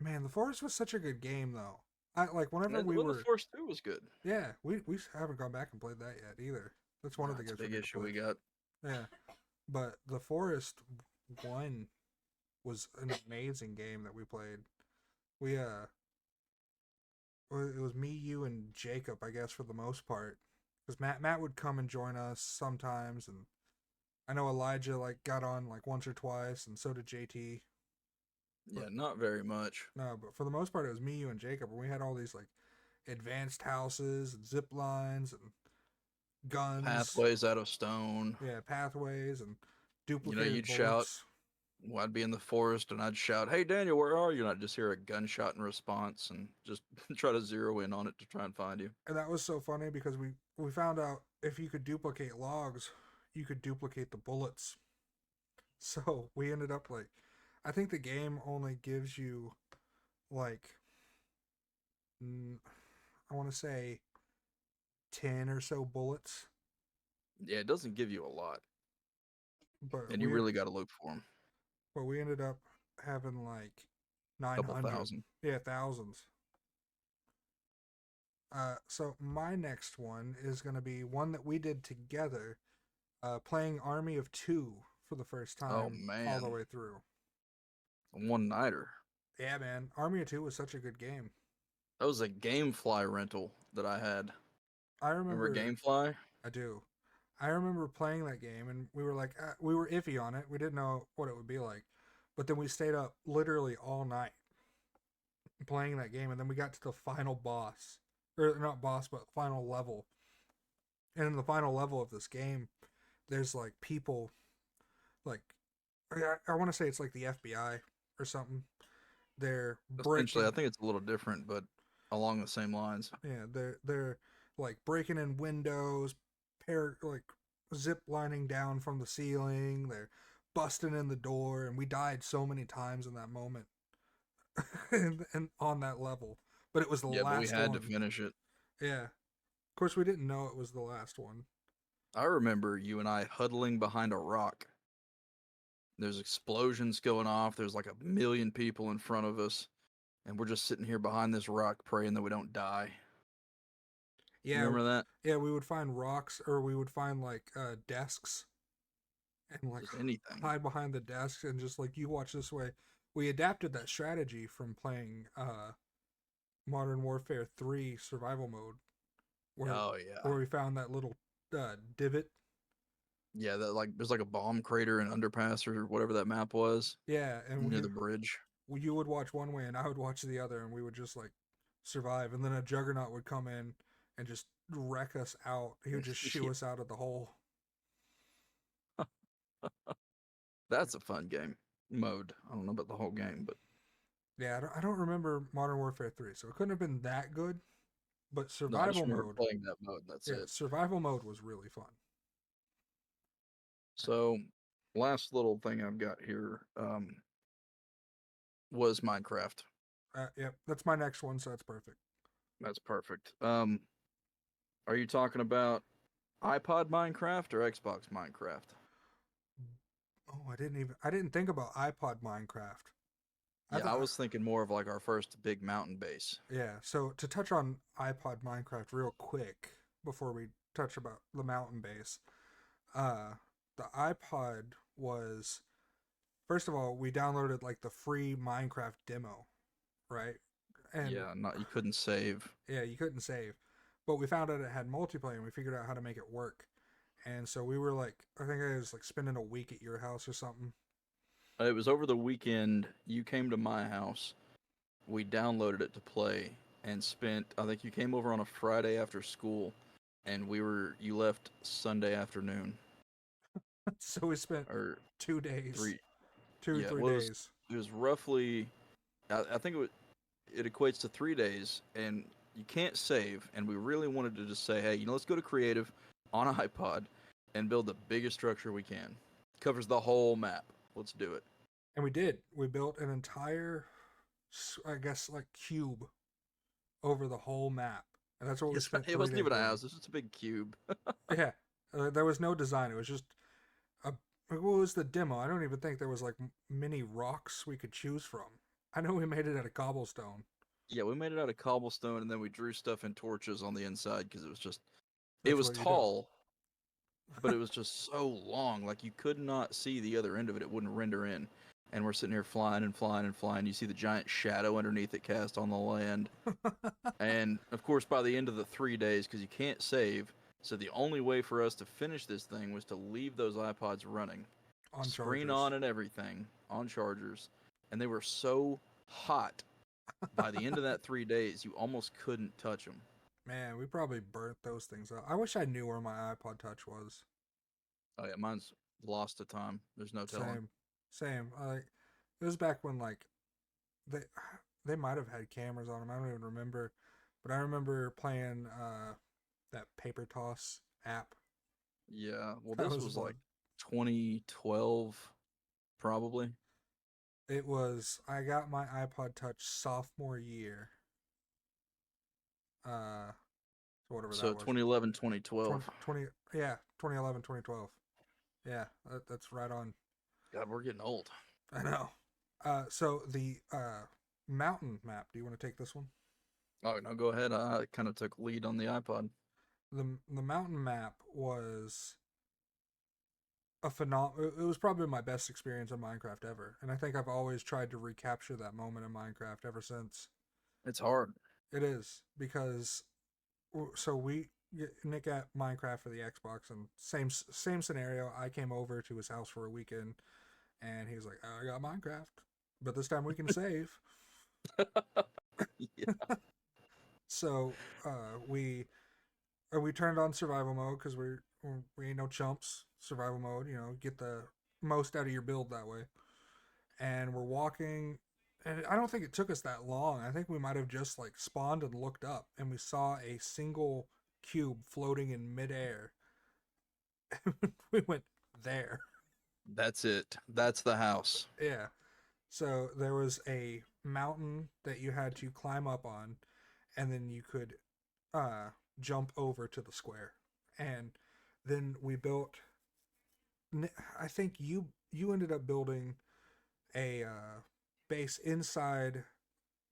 Man, the forest was such a good game though. I like whenever And we well, the were. Force 2 was good. Yeah, we haven't gone back and played that yet either. That's one of the That's a games we're big gonna issue play. we got. Yeah, but the forest one was an amazing game that we played. We well, it was me, you, and Jacob, I guess, for the most part. Because Matt would come and join us sometimes, and I know Elijah like got on like once or twice, and so did JT. Yeah, But not very much. no, but for the most part, it was me, you, and Jacob, and we had all these like advanced houses and zip lines and guns, Pathways out of stone. yeah, pathways and You know, duplicated you'd shout. bullets. Well, I'd be in the forest and I'd shout, "Hey, Daniel, where are you?" And I'd just hear a gunshot in response and just try to zero in on it to try and find you. And that was so funny because we found out if you could duplicate logs, you could duplicate the bullets. So we ended up like, I think the game only gives you like, I want to say 10 or so bullets, Yeah, it doesn't give you a lot, but and you really got to look for them. we ended up having like Couple 900. thousand. Yeah, thousands. So my next one is going to be one that we did together, playing Army of Two for the first Oh time all the man, way through. a one nighter. Yeah, man, Army of Two was such a good game. That was a GameFly rental that I had. I Remember remember, GameFly? I do. I remember playing that game, and we were like, we were iffy on it. We didn't know what it would be like, but then we stayed up literally all night playing that game, and then we got to the final boss, or not boss, but final level. And in the final level of this game, there's like people, like I want to say it's like the FBI or something. They're Essentially, I breaking, think it's a little different, but along the same lines. yeah, they're like breaking in windows, like zip lining down from the ceiling. They're busting in the door, and we died so many times in that moment, and on that level. But it was the Yeah, but we last had to one. finish it. Yeah, of course we didn't know it was the last one. I remember you and I huddling behind a rock. There's explosions going off. There's like a million people in front of us, and we're just sitting here behind this rock praying that we don't die. You Yeah, remember that? yeah, we would find rocks, or we would find like desks, and like Just anything. hide behind the desks, and just like you watch this way. We adapted that strategy from playing Modern Warfare 3 survival mode, where Oh yeah. we found that little divot. Yeah, that like there's like a bomb crater and underpass or whatever that map was Yeah, and near the bridge. you would watch one way and I would watch the other, and we would just like survive. And then a juggernaut would come in and just wreck us out. He would just shoo Yeah, us out of the hole. that's a fun game mode. I don't know about the whole game, but Yeah, I don't remember Modern Warfare 3, so it couldn't have been that good. But no, I just survival remember mode, playing that mode. That's yeah, it. survival mode was really fun. So, last little thing I've got here was Minecraft. Yep, that's my next one, so that's perfect. That's perfect. Are you talking about iPod Minecraft or Xbox Minecraft? Oh, I didn't think about iPod Minecraft. I Yeah, I thought, was thinking more of like our first big mountain base. yeah. So to touch on iPod Minecraft real quick before we touch about the mountain base, uh, the iPod was first of all we downloaded like the free Minecraft demo, right? And Yeah, not you couldn't save. yeah, you couldn't save, but we found out it had multiplayer and we figured out how to make it work. And so we were like, I think I was like spending a week at your house or something. It was over the weekend. You came to my house. We downloaded it to play and spent. I think you came over on a Friday after school, and you left Sunday afternoon So we spent or 2 days, three. two or Yeah, three well, days. it was roughly. I think it equates to 3 days, and you can't save. And we really wanted to just say, hey, let's go to creative on an iPod and build the biggest structure we can. Covers the whole map. Let's do it. And we did. We built an entire, I guess, like cube over the whole map. And that's what we spent It three wasn't days even a doing. house. It was just a big cube. Yeah. There was no design. It was just a. What was the demo? I don't even think there was like many rocks we could choose from. I know we made it out of cobblestone. Yeah, we made it out of cobblestone, and then we drew stuff in torches on the inside because it That's was what you do. tall, but it was just so long. Like you could not see the other end of it. It wouldn't render in. And we're sitting here flying and flying and flying. You see the giant shadow underneath it cast on the land. And of course, by the end of the 3 days, because you can't save, so the only way for us to finish this thing was to leave those iPods running, On screen chargers. on and everything, on chargers. And they were so hot by the end of that 3 days, you almost couldn't touch them. Man, we probably burnt those things out. I wish I knew where my iPod Touch was. Oh yeah, mine's lost to time. There's no telling. Same, same. Like it was back when like they they might have had cameras on them. I don't even remember, but I remember playing that paper toss app. Yeah, well, That this was was like fun. 2012, probably. It was. I got my iPod Touch sophomore year. Uh, so whatever So that was. 2011, 2012. 20 yeah, 2011, 2012. Yeah, that's right on. God, we're getting old. I know. So the mountain map. Do you want to take this one? Oh no, go ahead. I kind of took lead on the iPod. The mountain map was a it was probably my best experience in Minecraft ever, and I think I've always tried to recapture that moment in Minecraft ever since. It's hard. It is because so Nick got Minecraft for the Xbox, and same scenario. I came over to his house for a weekend, and he was like, "I got Minecraft, but this time we can save." Yeah. So we turned on survival mode because we ain't no chumps. Survival mode, get the most out of your build that way. And we're walking, and I don't think it took us that long. I think we might have just like spawned and looked up, and we saw a single cube floating in midair. We went there. That's it. That's the house. Yeah. So there was a mountain that you had to climb up on, and then you could uh, jump over to the square. And then we built. I think you ended up building a base inside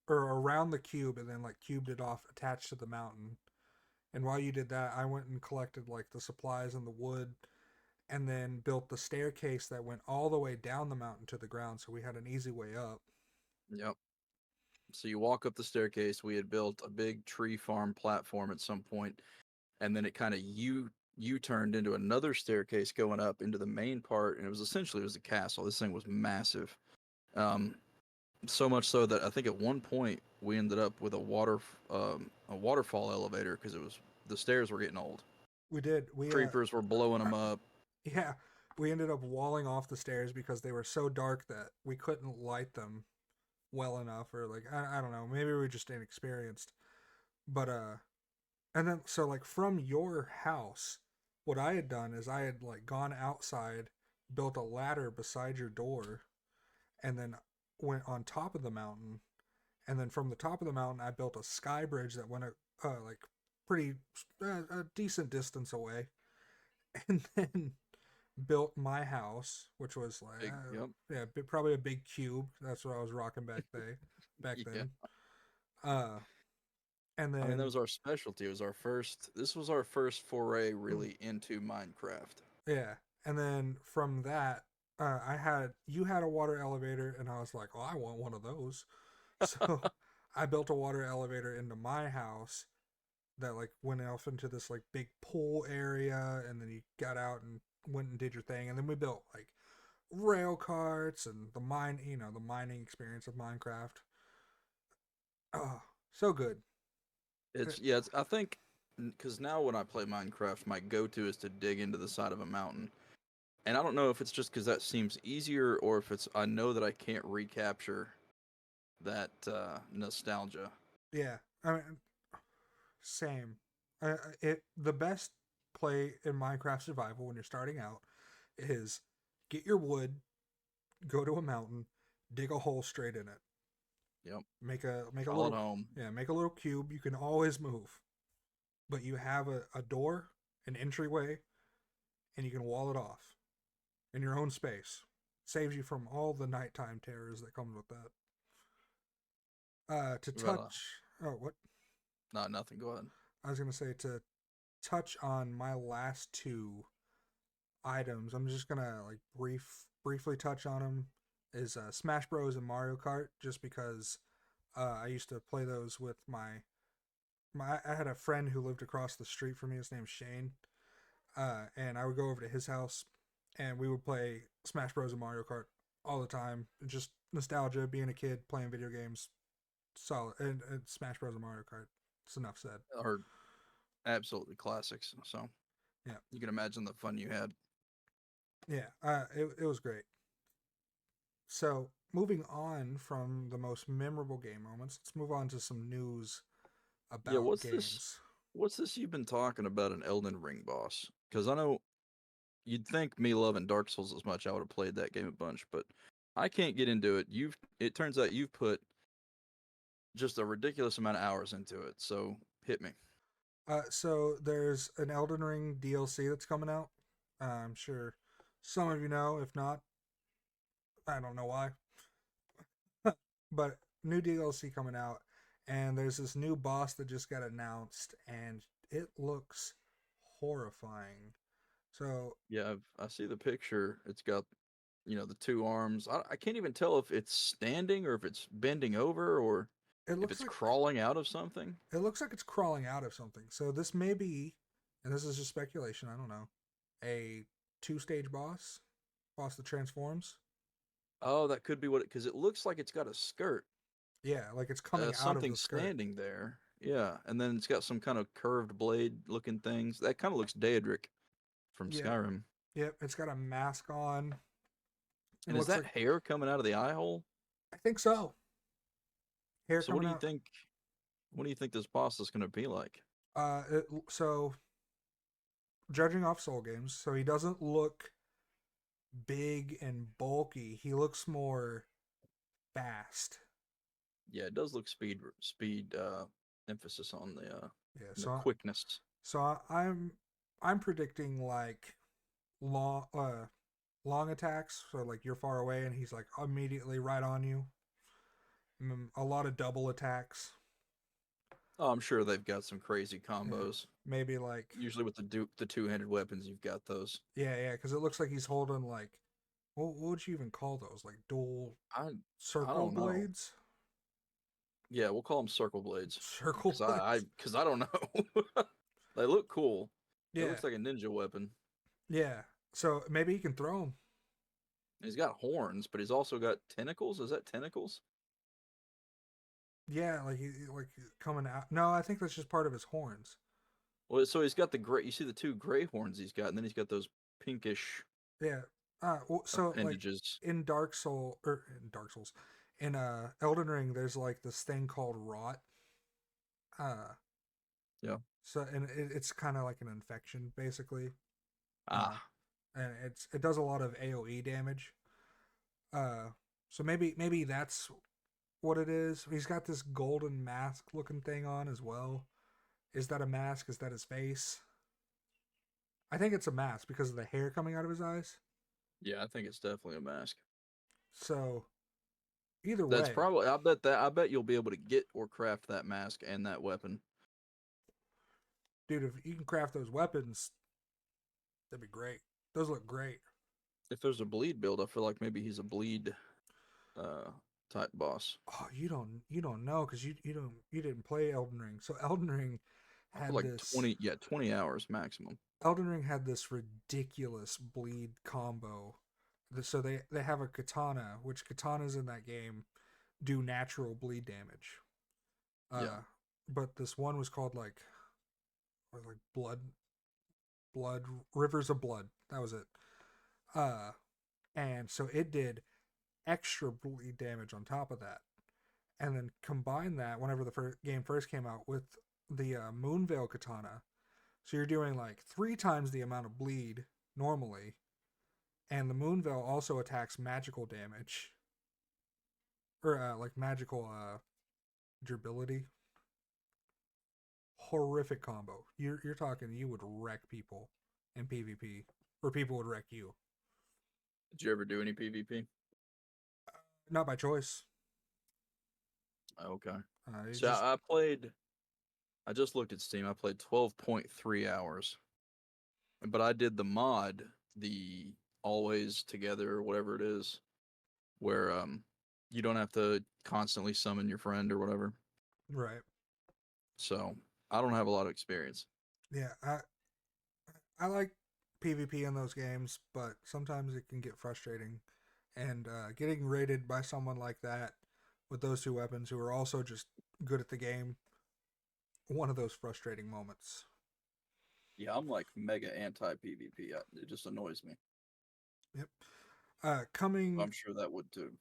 or around the cube, and then like cubed it off attached to the mountain. And while you did that, I went and collected like the supplies and the wood, and then built the staircase that went all the way down the mountain to the ground, so we had an easy way up. Yep. So you walk up the staircase. We had built a big tree farm platform at some point, and then it kind of you turned into another staircase going up into the main part, and it was a castle. This thing was massive. Um, so much so that I think at one point we ended up with a waterfall elevator because it was the stairs were getting old. We did. Creepers were blowing them up. Yeah, we ended up walling off the stairs because they were so dark that we couldn't light them well enough, or like I don't know, maybe we were just inexperienced. But and then so like from your house, what I had done is I had like gone outside, built a ladder beside your door, and then went on top of the mountain, and then from the top of the mountain I built a sky bridge that went like pretty a decent distance away, and then built my house, which was like Big. Yep. yeah, probably a big cube. That's what I was rocking back Yeah. then. Uh, and I mean, that then was our specialty. It was our first. This was our first foray really into Minecraft. yeah, and then from that, you had a water elevator, and I was like, oh, I want one of those. So I built a water elevator into my house that like went off into this like big pool area, and then you got out and went and did your thing, and then we built like rail carts and the mining experience of Minecraft. Oh, so good. It's yeah. It's, I think because now when I play Minecraft, my go-to is to dig into the side of a mountain, and I don't know if it's just because that seems easier or if it's I know that I can't recapture that nostalgia. Yeah, I mean, same. The best play in Minecraft Survival when you're starting out is get your wood, go to a mountain, dig a hole straight in it, Yep. make a Call it little home. yeah, make a little cube. You can always move, but you have a door, an entryway, and you can wall it off in your own space. Saves you from all the nighttime terrors that comes with that. To About touch, oh, what not nothing. Go ahead. I was gonna say to touch on my last two items. I'm just gonna like briefly touch on them. Is Smash Bros and Mario Kart, just because I used to play those with my. I had a friend who lived across the street from me. His name's Shane, and I would go over to his house, and we would play Smash Bros and Mario Kart all the time. Just nostalgia, being a kid playing video games, solid, and Smash Bros and Mario Kart. It's enough said. Are absolutely classics. So Yeah, you can imagine the fun you had. yeah. It was great. So, moving on from the most memorable game moments, let's move on to some news Yeah. about What's this? games. What's this you've been talking about an Elden Ring boss? Because I know you'd think me loving Dark Souls as much, I would have played that game a bunch, but I can't get into it. You've it turns out you've put just a ridiculous amount of hours into it. So hit me. So, there's an Elden Ring DLC that's coming out. I'm sure some of you know. If not, I don't know why. But new DLC coming out, and there's this new boss that just got announced, and it looks horrifying. So, Yeah, I see the picture. It's got the two arms. I can't even tell if it's standing or if it's bending over or it if looks it's like crawling out of something. It looks like it's crawling out of something. So this may be, and this is just speculation, I don't know, a two-stage boss that transforms. Oh, that could be what it because it looks like it's got a skirt. Yeah, like it's coming out of Something the skirt. standing there. Yeah, and then it's got some kind of curved blade looking things. That kind of looks Daedric from Yeah, Skyrim. yep. It's got a mask on. It And is looks that like hair coming out of the eye hole? I think so. Hair So what coming do you out. think? What do you think this boss is going to be like? So judging off Soul Games, so he doesn't look big and bulky. He looks more fast. Yeah, it does look speed emphasis on Yeah. the quickness. I'm predicting like long long attacks, so like you're far away and he's like immediately right on you. A lot of double attacks. Oh, I'm sure they've got some crazy Yeah, combos. maybe like Usually with the two-handed weapons, you've got those. yeah, because it looks like he's holding like what would you even call those? Like dual I I circle don't know. blades, Yeah, we'll call them circle blades circle blades. because I don't know. They look cool. It Yeah, looks like a ninja weapon. yeah. So maybe he can throw them. He's got horns, but he's also got tentacles. Is that tentacles? Yeah, like like coming out. No, I think that's just part of his horns. Well, so he's got the gray. You see the two gray horns he's got, and then he's got those pinkish Yeah. So like appendages. in Dark Souls, in Elden Ring, there's like this thing called rot. Uh, Yeah. so and it's kind of like an infection basically. Uh, Ah, and it does a lot of AOE damage. Uh, so maybe that's what it is. He's got this golden mask looking thing on as well. Is that a mask? Is that his face? I think it's a mask because of the hair coming out of his eyes. Yeah, I think it's definitely a mask. So either That's way, probably. I bet you'll be able to get or craft that mask and that weapon. dude, if you can craft those weapons, that'd be great. Those look great. If there's a bleed build, I feel like maybe he's a bleed uh type boss. Oh, you don't know because you didn't play Elden Ring. So Elden Ring I feel had like this 20, yeah, 20 hours maximum. Elden Ring had this ridiculous bleed combo. So they have a katana, which katanas in that game do natural bleed damage. Yeah. Uh, but this one was called like blood rivers of blood. That was it. Uh, and so it did extra bleed damage on top of that, and then combine that whenever the game first came out with the Moonveil katana. So you're doing like 3 times the amount of bleed normally, and the Moonveil also attacks magical damage or like magical durability. Horrific combo. You're talking you would wreck people in PvP, or people would wreck you. Did you ever do any PvP? Not by choice. Okay. You So just I played. I just looked at Steam. I played 12.3 hours, but I did the mod, the always together or whatever it is, where you don't have to constantly summon your friend or whatever. right. So I don't have a lot of experience. Yeah, I like PvP in those games, but sometimes it can get frustrating. And getting raided by someone like that with those two weapons who are also just good at the game, one of those frustrating moments. Yeah, I'm like mega anti PvP. It just annoys me. Yep. Coming I'm sure that would too.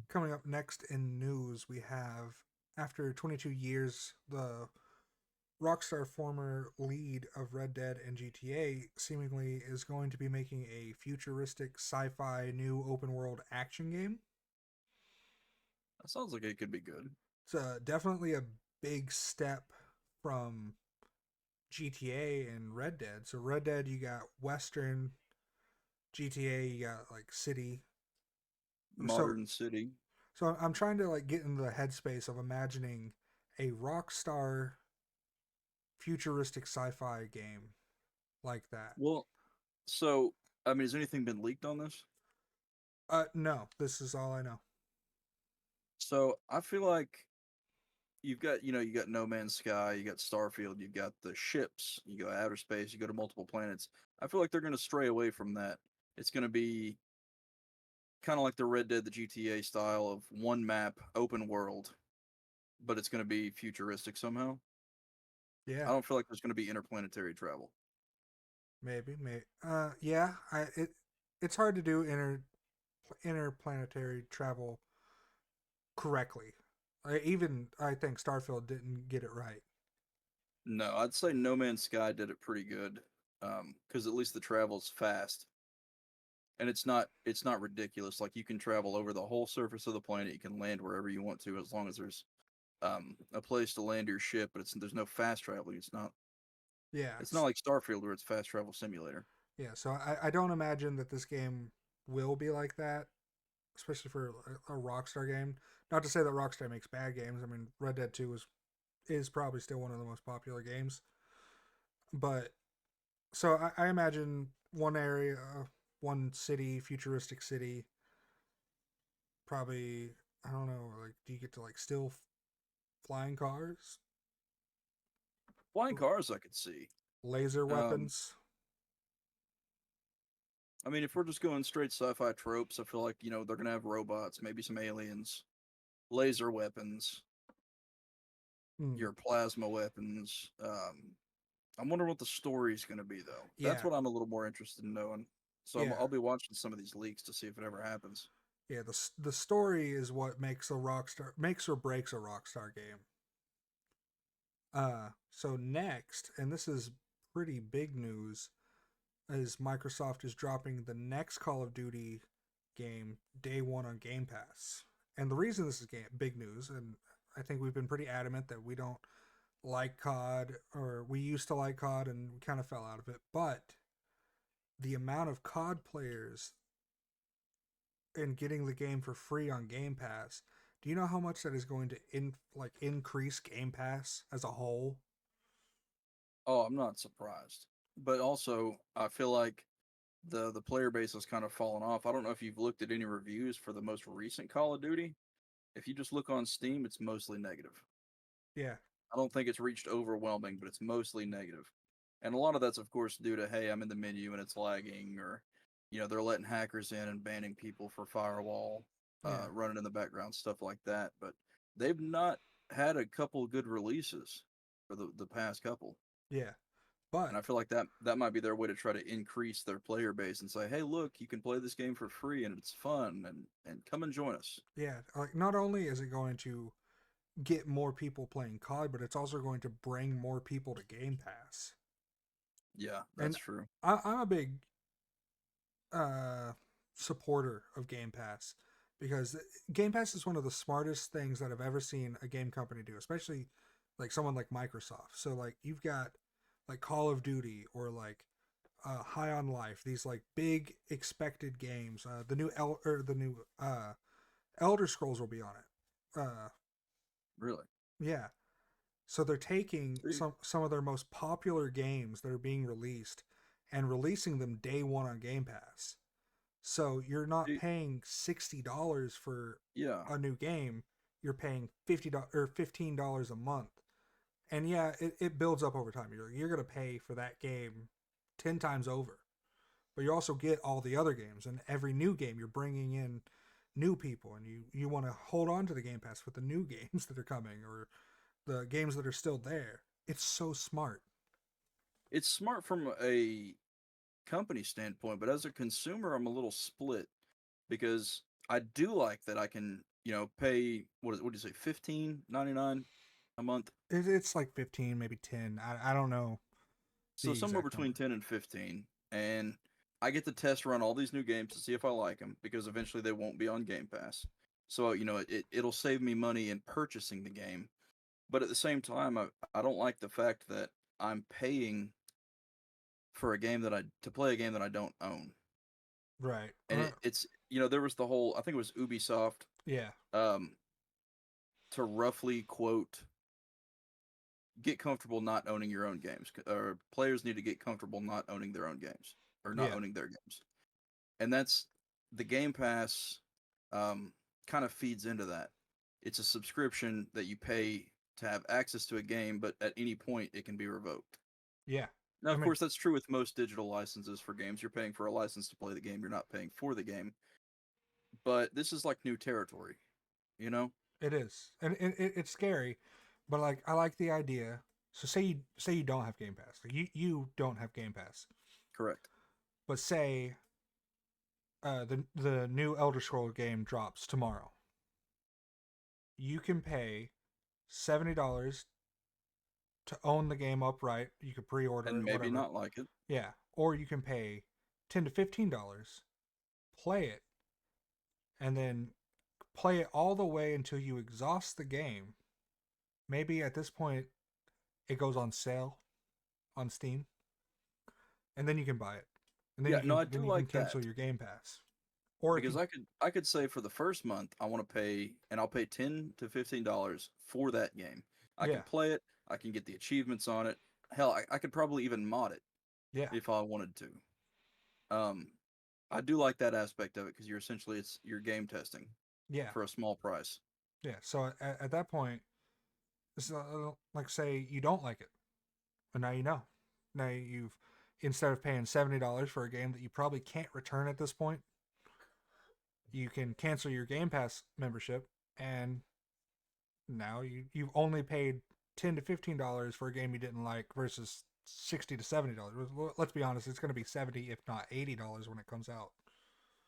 coming up next in news, we have after 22 years, the Rockstar former lead of Red Dead and GTA seemingly is going to be making a futuristic sci-fi new open world action game. That sounds like it could be good. It's definitely a big step from GTA and Red Dead. So Red Dead, you got Western. GTA, you got like city. So Modern City. so I'm trying to like get in the headspace of imagining a Rockstar futuristic sci-fi game like that. Well, so I mean, has anything been leaked on this? No, this is all I know. So I feel like you got No Man's Sky, you got Starfield, you got the ships, you go outer space, you go to multiple planets. I feel like they're going to stray away from that. It's going to be kind of like the Red Dead, the GTA style of one map, open world, but it's going to be futuristic somehow. I Yeah, don't feel like there's going to be interplanetary travel. maybe. Yeah. It's hard to do interplanetary travel correctly. Even I think Starfield didn't get it right. No, I'd say No Man's Sky did it pretty good, because at least the travel's fast and it's not ridiculous. Like you can travel over the whole surface of the planet. You can land wherever you want to as long as there's a place to land your ship. But there's no fast traveling. Yeah, It's not like Starfield where it's fast travel simulator. yeah. So I don't imagine that this game will be like that, especially for a Rockstar game. Not to say that Rockstar makes bad games. I mean, Red Dead Two is probably still one of the most popular games. But so I imagine one area, one city, futuristic city. Probably I don't know. Like, do you get to like still flying cars, Flying cars, I could see. laser Um, weapons? I mean, if we're just going straight sci-fi tropes, I feel like they're gonna have robots, maybe some aliens, laser weapons, Hmm. your plasma weapons. I'm wondering what the story's gonna be though. That's Yeah, what I'm a little more interested in knowing. So yeah, I'll be watching some of these leaks to see if it ever happens. yeah. The story is what makes or breaks a Rockstar game. So next, and this is pretty big news, is Microsoft is dropping the next Call of Duty game day one on Game Pass. And the reason this is big news, and I think we've been pretty adamant that we don't like COD, or we used to like COD and we kind of fell out of it, but the amount of COD players and getting the game for free on Game Pass. Do you know how much that is going to increase Game Pass as a whole? Oh, I'm not surprised. But also, I feel like the player base has kind of fallen off. I don't know if you've looked at any reviews for the most recent Call of Duty. If you just look on Steam, it's mostly negative. Yeah, I don't think it's reached overwhelming, but it's mostly negative. And a lot of that's, of course, due to, hey, I'm in the menu and it's lagging, or, they're letting hackers in and banning people for firewall, yeah, running in the background, stuff like that. But they've not had a couple good releases for the past couple. yeah. And But I feel like that might be their way to try to increase their player base and say, hey, look, you can play this game for free and it's fun and come and join us. yeah, like not only is it going to get more people playing COD, but it's also going to bring more people to Game Pass. Yeah, that's And true. I'm a big uh, supporter of Game Pass because Game Pass is one of the smartest things that I've ever seen a game company do, especially like someone like Microsoft. So like you've got like Call of Duty or like High on Life, these like big expected games. The new Elder Scrolls will be on it. Really. Yeah, so they're taking See, some of their most popular games that are being released and releasing them day one on Game Pass. So you're not see, paying $60 for yeah, a new game. You're paying $50 or $15 a month. And yeah, it builds up over time. You're gonna pay for that game 10 times over. But you also get all the other games, and every new game you're bringing in new people, and you want to hold on to the Game Pass with the new games that are coming or the games that are still there. It's so smart. it's smart from a company standpoint, but as a consumer, I'm a little split because I do like that I can, pay what do you say, 15.99 a month. It's like 15, maybe 10. I don't know So the somewhere exact between number. 10 and 15, and I get to test run all these new games to see if I like them because eventually they won't be on Game Pass. So, it'll save me money in purchasing the game. But at the same time, I don't like the fact that I'm paying for a game that I to play a game that I don't own. Right. And it's there was the whole, I think it was Ubisoft, Yeah. um to roughly quote, get comfortable not owning your own games, or players need to get comfortable not owning their own games, or not Yeah. owning their games. And that's the Game Pass, um kind of feeds into that. It's a subscription that you pay to have access to a game, but at any point it can be revoked. Yeah. Now, I of mean, course, that's true with most digital licenses for games. You're paying for a license to play the game. You're not paying for the game. But this is like new territory, you know? it is. And it's scary, but like I like the idea. So say you don't have Game Pass. Like you don't have Game Pass. Correct. But say the new Elder Scroll game drops tomorrow. You can pay $70 to own the game upright. You could pre-order And it, maybe whatever. not like it. Yeah. Or you can pay $10 to $15, play it, and then play it all the way until you exhaust the game. Maybe at this point it goes on sale on Steam, and then you can buy it, and then Yeah, you no, can I then do you can like that cancel your Game Pass, or if because you I could say for the first month I want to pay, and I'll pay $10 to $15 for that game. I can yeah play it. I can get the achievements on it. Hell, I could probably even mod it yeah if I wanted to. Um, I do like that aspect of it because you're game testing yeah for a small price. yeah. So at that point, it's like say you don't like it, and now you know. Now you've instead of paying $70 for a game that you probably can't return at this point, you can cancel your Game Pass membership, and now you've only paid $10 to $15 for a game you didn't like versus $60 to $70. Let's be honest, it's going to be 70 if not $80 when it comes out.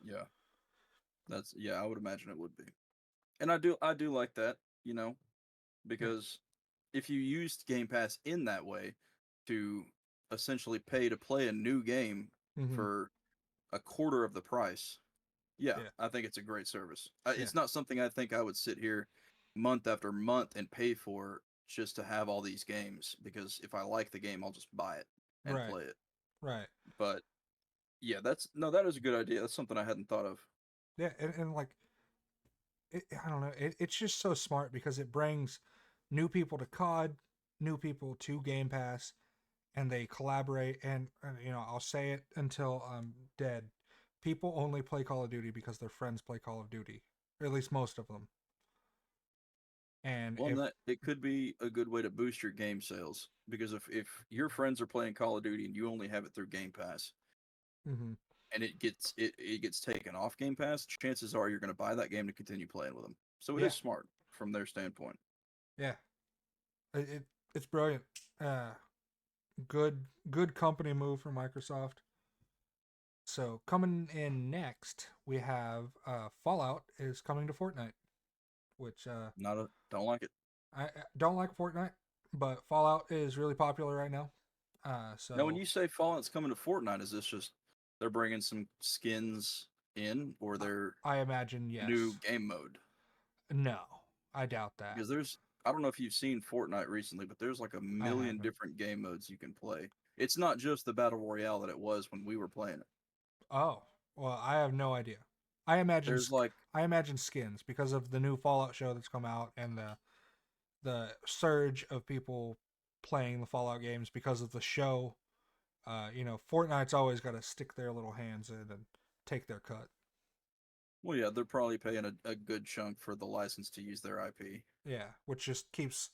Yeah, yeah. I would imagine it would be, and I do like that. You know, Yeah. because if you used Game Pass in that way to essentially pay to play a new game Mm-hmm. for a quarter of the price, yeah, Yeah. I think it's a great service. Yeah. It's not something I think I would sit here month after month and pay for just to have all these games, because if I like the game, I'll just buy it and Right. play it. Right. But Yeah, that's no, that is a good idea. That's something I hadn't thought of. Yeah, and like I don't know, it's just so smart because it brings new people to COD, new people to Game Pass, and they collaborate. And you know, I'll say it until I'm dead. People only play Call of Duty because their friends play Call of Duty, or at least most of them. And One if that it could be a good way to boost your game sales because if your friends are playing Call of Duty and you only have it through Game Pass mhm, and it gets taken off Game Pass, chances are you're going to buy that game to continue playing with them. So it yeah, is smart from their standpoint. yeah, it's brilliant. Uh, good company move from Microsoft. So coming in next, we have Fallout is coming to Fortnite, which Not a don't like it. I don't like Fortnite, but Fallout is really popular right now. Now, when So you say Fallout's coming to Fortnite, is this just they're bringing some skins in, or I, their I imagine new yes. game mode? No, I doubt that. Because I don't know if you've seen Fortnite recently, but there's like a I million haven't. different game modes you can play. It's not just the battle royale that it was when we were playing it. Oh, well, I have no idea. I imagine There's like, I imagine skins because of the new Fallout show that's come out and the surge of people playing the Fallout games because of the show. You know, Fortnite's always got to stick their little hands in and take their cut. well, yeah, they're probably paying a good chunk for the license to use their IP. Yeah, which just keeps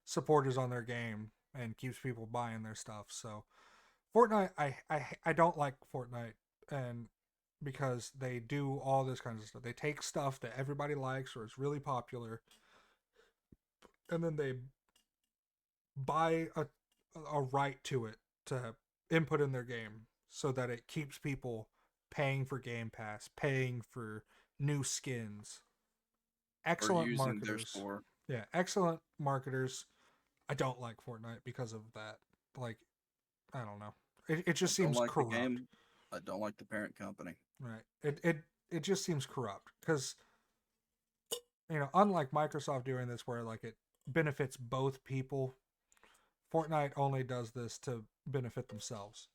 supporters on their game and keeps people buying their stuff. So Fortnite, I don't like Fortnite, and because they do all this kinds of stuff. They take stuff that everybody likes or is really popular, and then they buy a right to it to input in their game so that it keeps people paying for Game Pass, paying for new skins. Or Excellent using their marketers. store. Yeah, excellent marketers. I don't like Fortnite because of that. Like, I don't know. It I just don't seems like the corrupt, game. I don't like the parent company. right? It just seems corrupt because you know, unlike Microsoft doing this where like it benefits both people, Fortnite only does this to benefit themselves.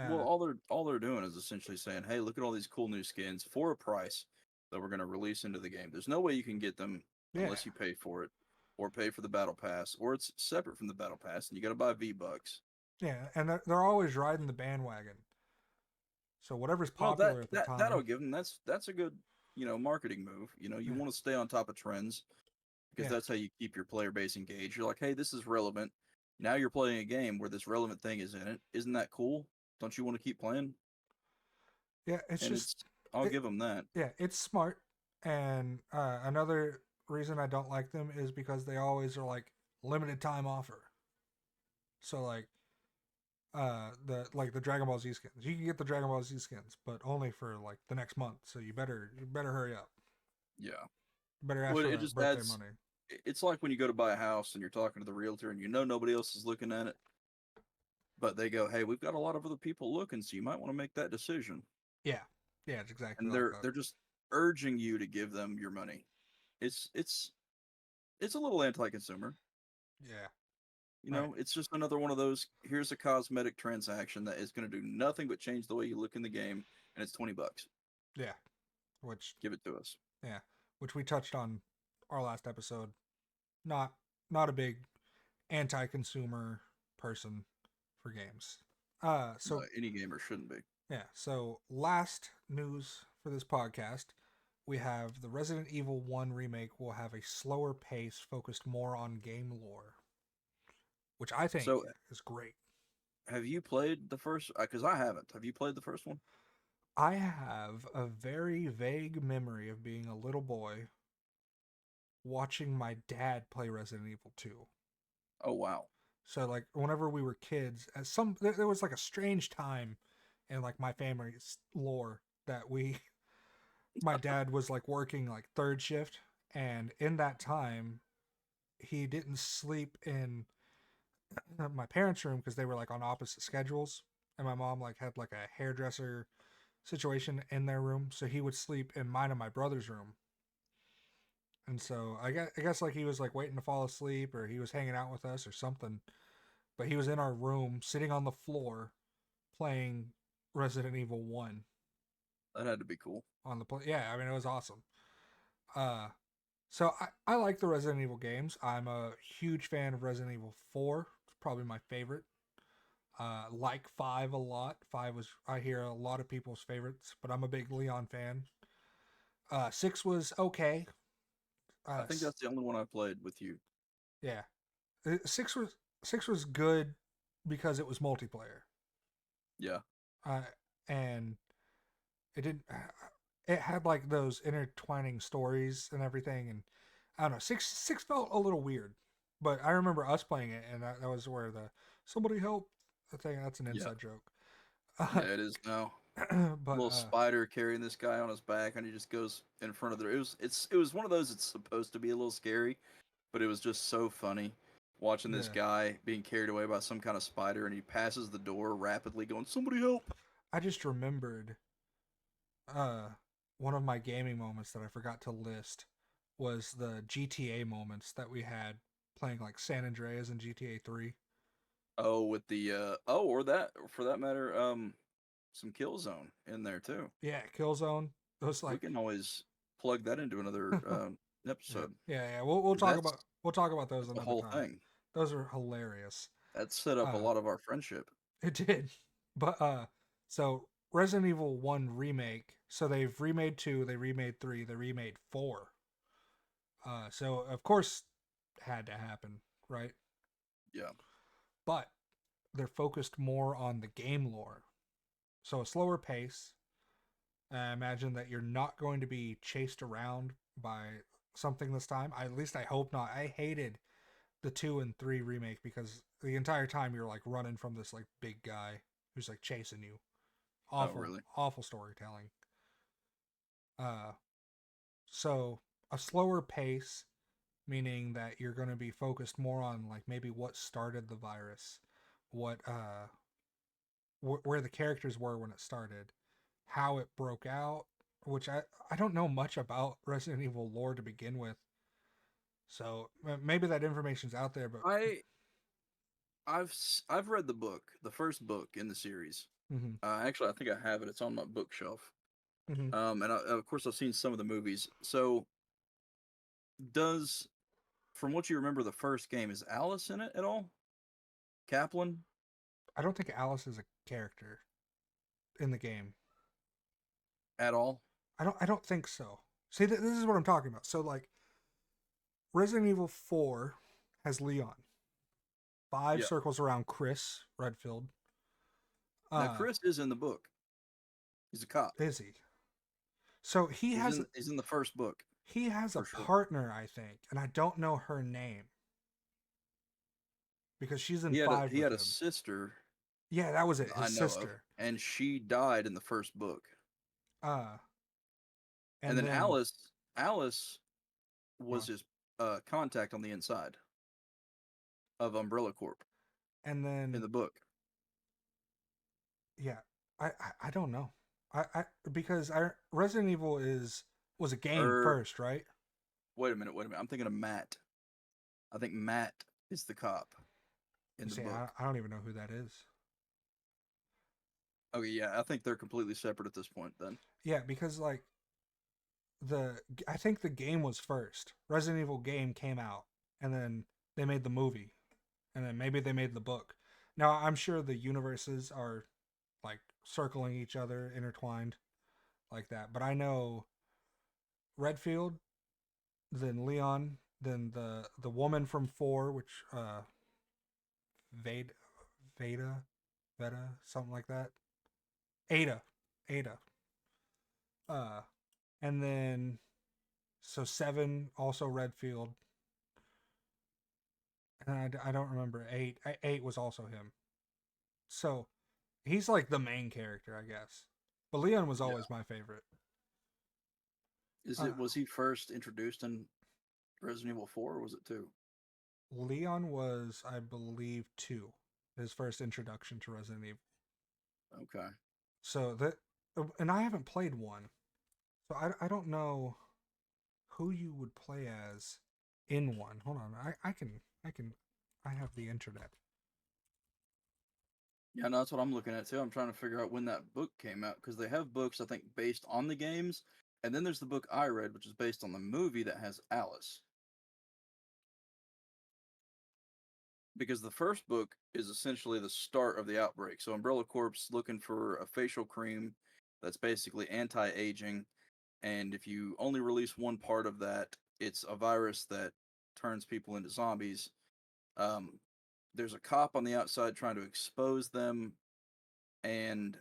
Well, Uh, all they're doing is essentially saying, "Hey, look at all these cool new skins for a price that we're going to release into the game." There's no way you can get them yeah, unless you pay for it, or pay for the battle pass, or it's separate from the battle pass, and you got to buy V-Bucks. yeah, and they're always riding the bandwagon. So whatever's Well, popular at the that'll time, give them. That's a good marketing move. You yeah, want to stay on top of trends because yeah, that's how you keep your player base engaged. You're like, "Hey, this is relevant." Now you're playing a game where this relevant thing is in it. Isn't that cool? Don't you want to keep playing? yeah. It's And just it's I'll it, give them that. yeah, it's smart. And another reason I don't like them is because they always are like limited time offer. So like the Dragon Ball Z skins. You can get the Dragon Ball Z skins, but only for like the next month. So you better hurry up. Yeah. You better ask Well, for it that just birthday adds. money. It's like when you go to buy a house and you're talking to the realtor and nobody else is looking at it, but they go, "Hey, we've got a lot of other people looking, so you might want to make that decision." Yeah. Yeah, it's exactly And like that. they're just urging you to give them your money. It's it's it's a little anti-consumer. Yeah. Right. It's just another one of those. Here's a cosmetic transaction that is going to do nothing but change the way you look in the game, and it's $20. Yeah. Which Give it to us. yeah, which we touched on our last episode. Not not a big anti-consumer person for games. So Any gamer shouldn't be. yeah, so last news for this podcast, we have the Resident Evil 1 remake will have a slower pace focused more on game lore, which I think So, is great. have you played the first? Because I haven't. Have you played the first one? I have a very vague memory of being a little boy watching my dad play Resident Evil 2. Oh wow. So like whenever we were kids, there was like a strange time in like my family's lore that we my dad was like working like third shift, and in that time he didn't sleep in my parents' room because they were like on opposite schedules, and my mom like had like a hairdresser situation in their room, so he would sleep in mine and my brother's room. And so I guess like he was like waiting to fall asleep or he was hanging out with us or something, but he was in our room sitting on the floor playing Resident Evil 1 That had to be cool. on the play. Yeah, I mean, it was awesome. Uh, so I like the Resident Evil games. I'm a huge fan of Resident Evil 4. It's probably my favorite. Like 5 a lot. 5 was, I hear, a lot of people's favorites, but I'm a big Leon fan. 6 was okay. I Uh, think that's the only one I played with you. yeah. 6 was good because it was multiplayer. Yeah. Uh, and it didn't. It had like those intertwining stories and everything, and I don't know. Six felt a little weird, but I remember us playing it, and that was where the somebody help the thing. That's an Yeah. inside joke. Yeah, it is now. But Little spider carrying this guy on his back, and he just goes in front of the. It was one of those. It's supposed to be a little scary, but it was just so funny watching this yeah, guy being carried away by some kind of spider, and he passes the door rapidly, going, "Somebody help!" I just remembered uh, one of my gaming moments that I forgot to list was the GTA moments that we had playing like San Andreas and GTA 3. Oh, with the or that for that matter, some Killzone in there too. Yeah, Killzone. Those We like can always plug that into another yeah, episode. yeah. We'll 'Cause talk about those that's the another whole time. thing. Those are hilarious. That set up a Uh, lot of our friendship. it did, but so Resident Evil 1 remake. So they've remade 2, they remade 3, they remade 4. So of course had to happen, right? Yeah. But they're focused more on the game lore, so a slower pace. I imagine that you're not going to be chased around by something this time. At least I hope not. I hated the 2 and 3 remake because the entire time you're like running from this like big guy who's like chasing you. Oh, Awful, really? awful storytelling. Uh, so a slower pace, meaning that you're going to be focused more on like maybe what started the virus, what where the characters were when it started, how it broke out, which I don't know much about Resident Evil lore to begin with. So maybe that information's out there, but I I've read the book, the first book in the series. mm-hmm, Actually, I think I have it. It's on my bookshelf. mm-hmm. And of course, I've seen some of the movies. So, does from what you remember, the first game is Alice in it at all? Kaplan I don't think Alice is a character in the game. at all? I don't think so. See, this is what I'm talking about. So like Resident Evil 4 has Leon. 5 Yeah. circles around Chris Redfield. Now, Uh, Chris is in the book. He's a cop. is he? So He's in the first book he has a for sure. partner, I think, and I don't know her name because she's in He had a 5 he with had a him. sister Yeah, that was it. that His I know of, sister. and she died in the first book. Uh, And and then then Alice was well, his contact on the inside of Umbrella Corp and in then the book. yeah, I don't know. I because I Resident Evil is was a game Or first, right? wait a minute. I'm thinking of Matt. I think Matt is the cop in You the see, book. I don't even know who that is. Okay, yeah, I think they're completely separate at this point. Then Yeah, because like the I think the game was first. Resident Evil game came out, and then they made the movie, and then maybe they made the book. Now I'm sure the universes are like circling each other, intertwined like that. But I know Redfield, then Leon, then the woman from 4, which Veda, Veda, Veda, something like that. Ada, Ada. Uh, and then so 7 also Redfield, and I don't remember 8. 8 was also him. So he's like the main character, I guess. But Leon was yeah, always my favorite. is Uh, it was he first introduced in Resident Evil 4 or was it 2? Leon was, I believe, 2. His first introduction to Resident Evil. Okay. So that, and I haven't played 1, so I don't know who you would play as in 1. Hold on, I have the internet. Yeah, no, that's what I'm looking at too. I'm trying to figure out when that book came out because they have books I think based on the games, and then there's the book I read, which is based on the movie that has Alice. Because the first book is essentially the start of the outbreak. So Umbrella Corp's looking for a facial cream that's basically anti-aging, and if you only release one part of that, it's a virus that turns people into zombies. Um, there's a cop on the outside trying to expose them, and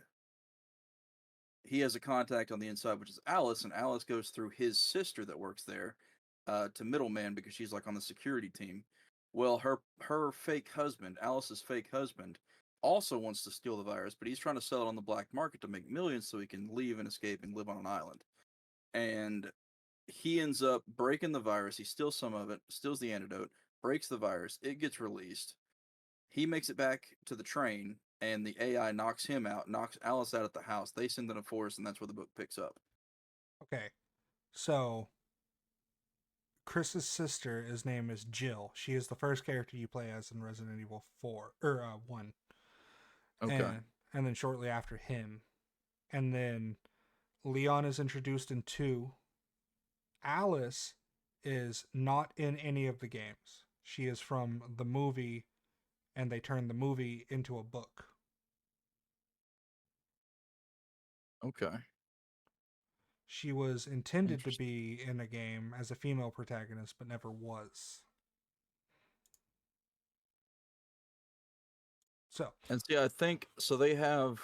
he has a contact on the inside, which is Alice, and Alice goes through his sister that works there to middleman because she's like on the security team. Well, her fake husband, Alice's fake husband, also wants to steal the virus, but he's trying to sell it on the black market to make millions so he can leave and escape and live on an island. And he ends up breaking the virus. He steals some of it, steals the antidote, breaks the virus. It gets released. He makes it back to the train, and the AI knocks him out, knocks Alice out at the house. They send in a force, and that's where the book picks up. Okay, so Chris's sister, his name is Jill. She is the first character you play as in Resident Evil 4 or 1. Okay. And then shortly after him. And then Leon is introduced in 2. Alice is not in any of the games. She is from the movie, and they turned the movie into a book. Okay. She was intended to Interesting. be in a game as a female protagonist, but never was. So, And see, I think so. They have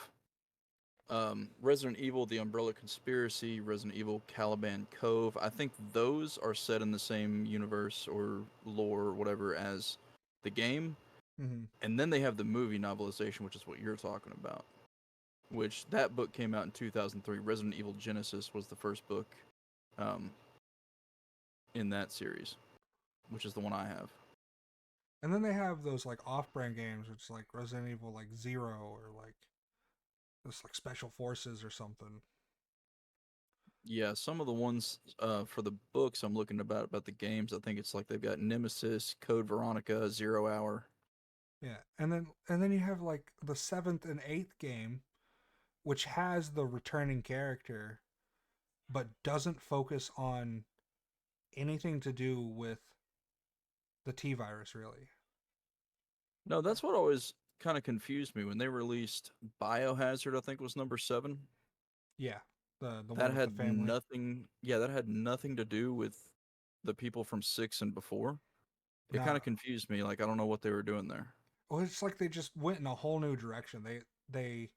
Resident Evil: The Umbrella Conspiracy, Resident Evil: Caliban Cove. I think those are set in the same universe or lore or whatever as the game. mm-hmm. And then they have the movie novelization, which is what you're talking about. Which that book came out in 2003. Resident Evil Genesis was the first book um, in that series, which is the one I have. And then they have those like off-brand games, which is like Resident Evil like Zero or like this like Special Forces or something. Yeah, some of the ones for the books I'm looking about the games, I think it's like they've got Nemesis, Code Veronica, Zero Hour. Yeah, and then you have like the 7th and 8th game, which has the returning character, but doesn't focus on anything to do with the T virus really. No, that's what always kind of confused me when they released Biohazard. I think was number 7. Yeah, the one That with the had family. nothing. Yeah, that had nothing to do with the people from 6 and before. It kind No, of confused me. Like I don't know what they were doing there. well, it's like they just went in a whole new direction. They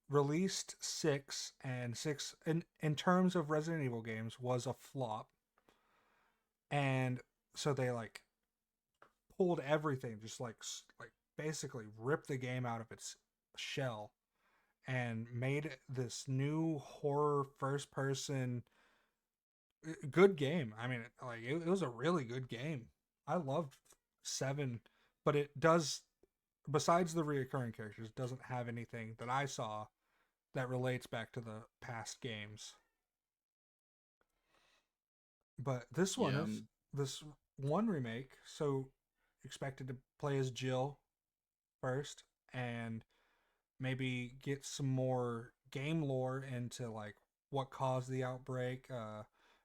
released 6, and 6 in terms of Resident Evil games was a flop, and so they like pulled everything, just like basically ripped the game out of its shell and made this new horror first person good game. I mean, like it was a really good game. I loved 7, but it does, besides the reoccurring characters, doesn't have anything that I saw that relates back to the past games. But this one Yeah, is this one remake, so expected to play as Jill first and maybe get some more game lore into like what caused the outbreak.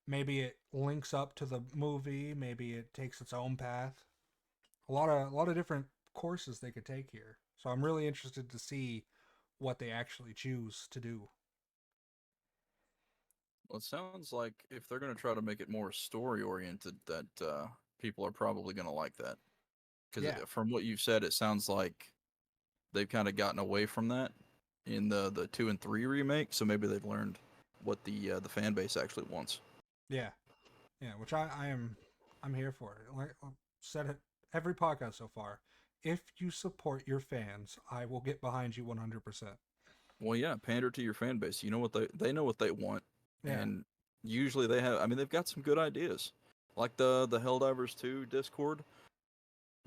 Maybe it links up to the movie. Maybe it takes its own path. A lot of different courses they could take here. So I'm really interested to see what they actually choose to do. well, it sounds like if they're going to try to make it more story oriented, that people are probably going to like that. Because Yeah, from what you've said, it sounds like they've kind of gotten away from that in the 2 and 3 remake. So maybe they've learned what the fan base actually wants. yeah, yeah. Which I'm here for. Like I've said it every podcast so far. If you support your fans, I will get behind you 100%. Well, yeah, pander to your fan base. You know what they know what they want, Yeah. and usually they have. I mean, they've got some good ideas, like the Helldivers 2 Discord.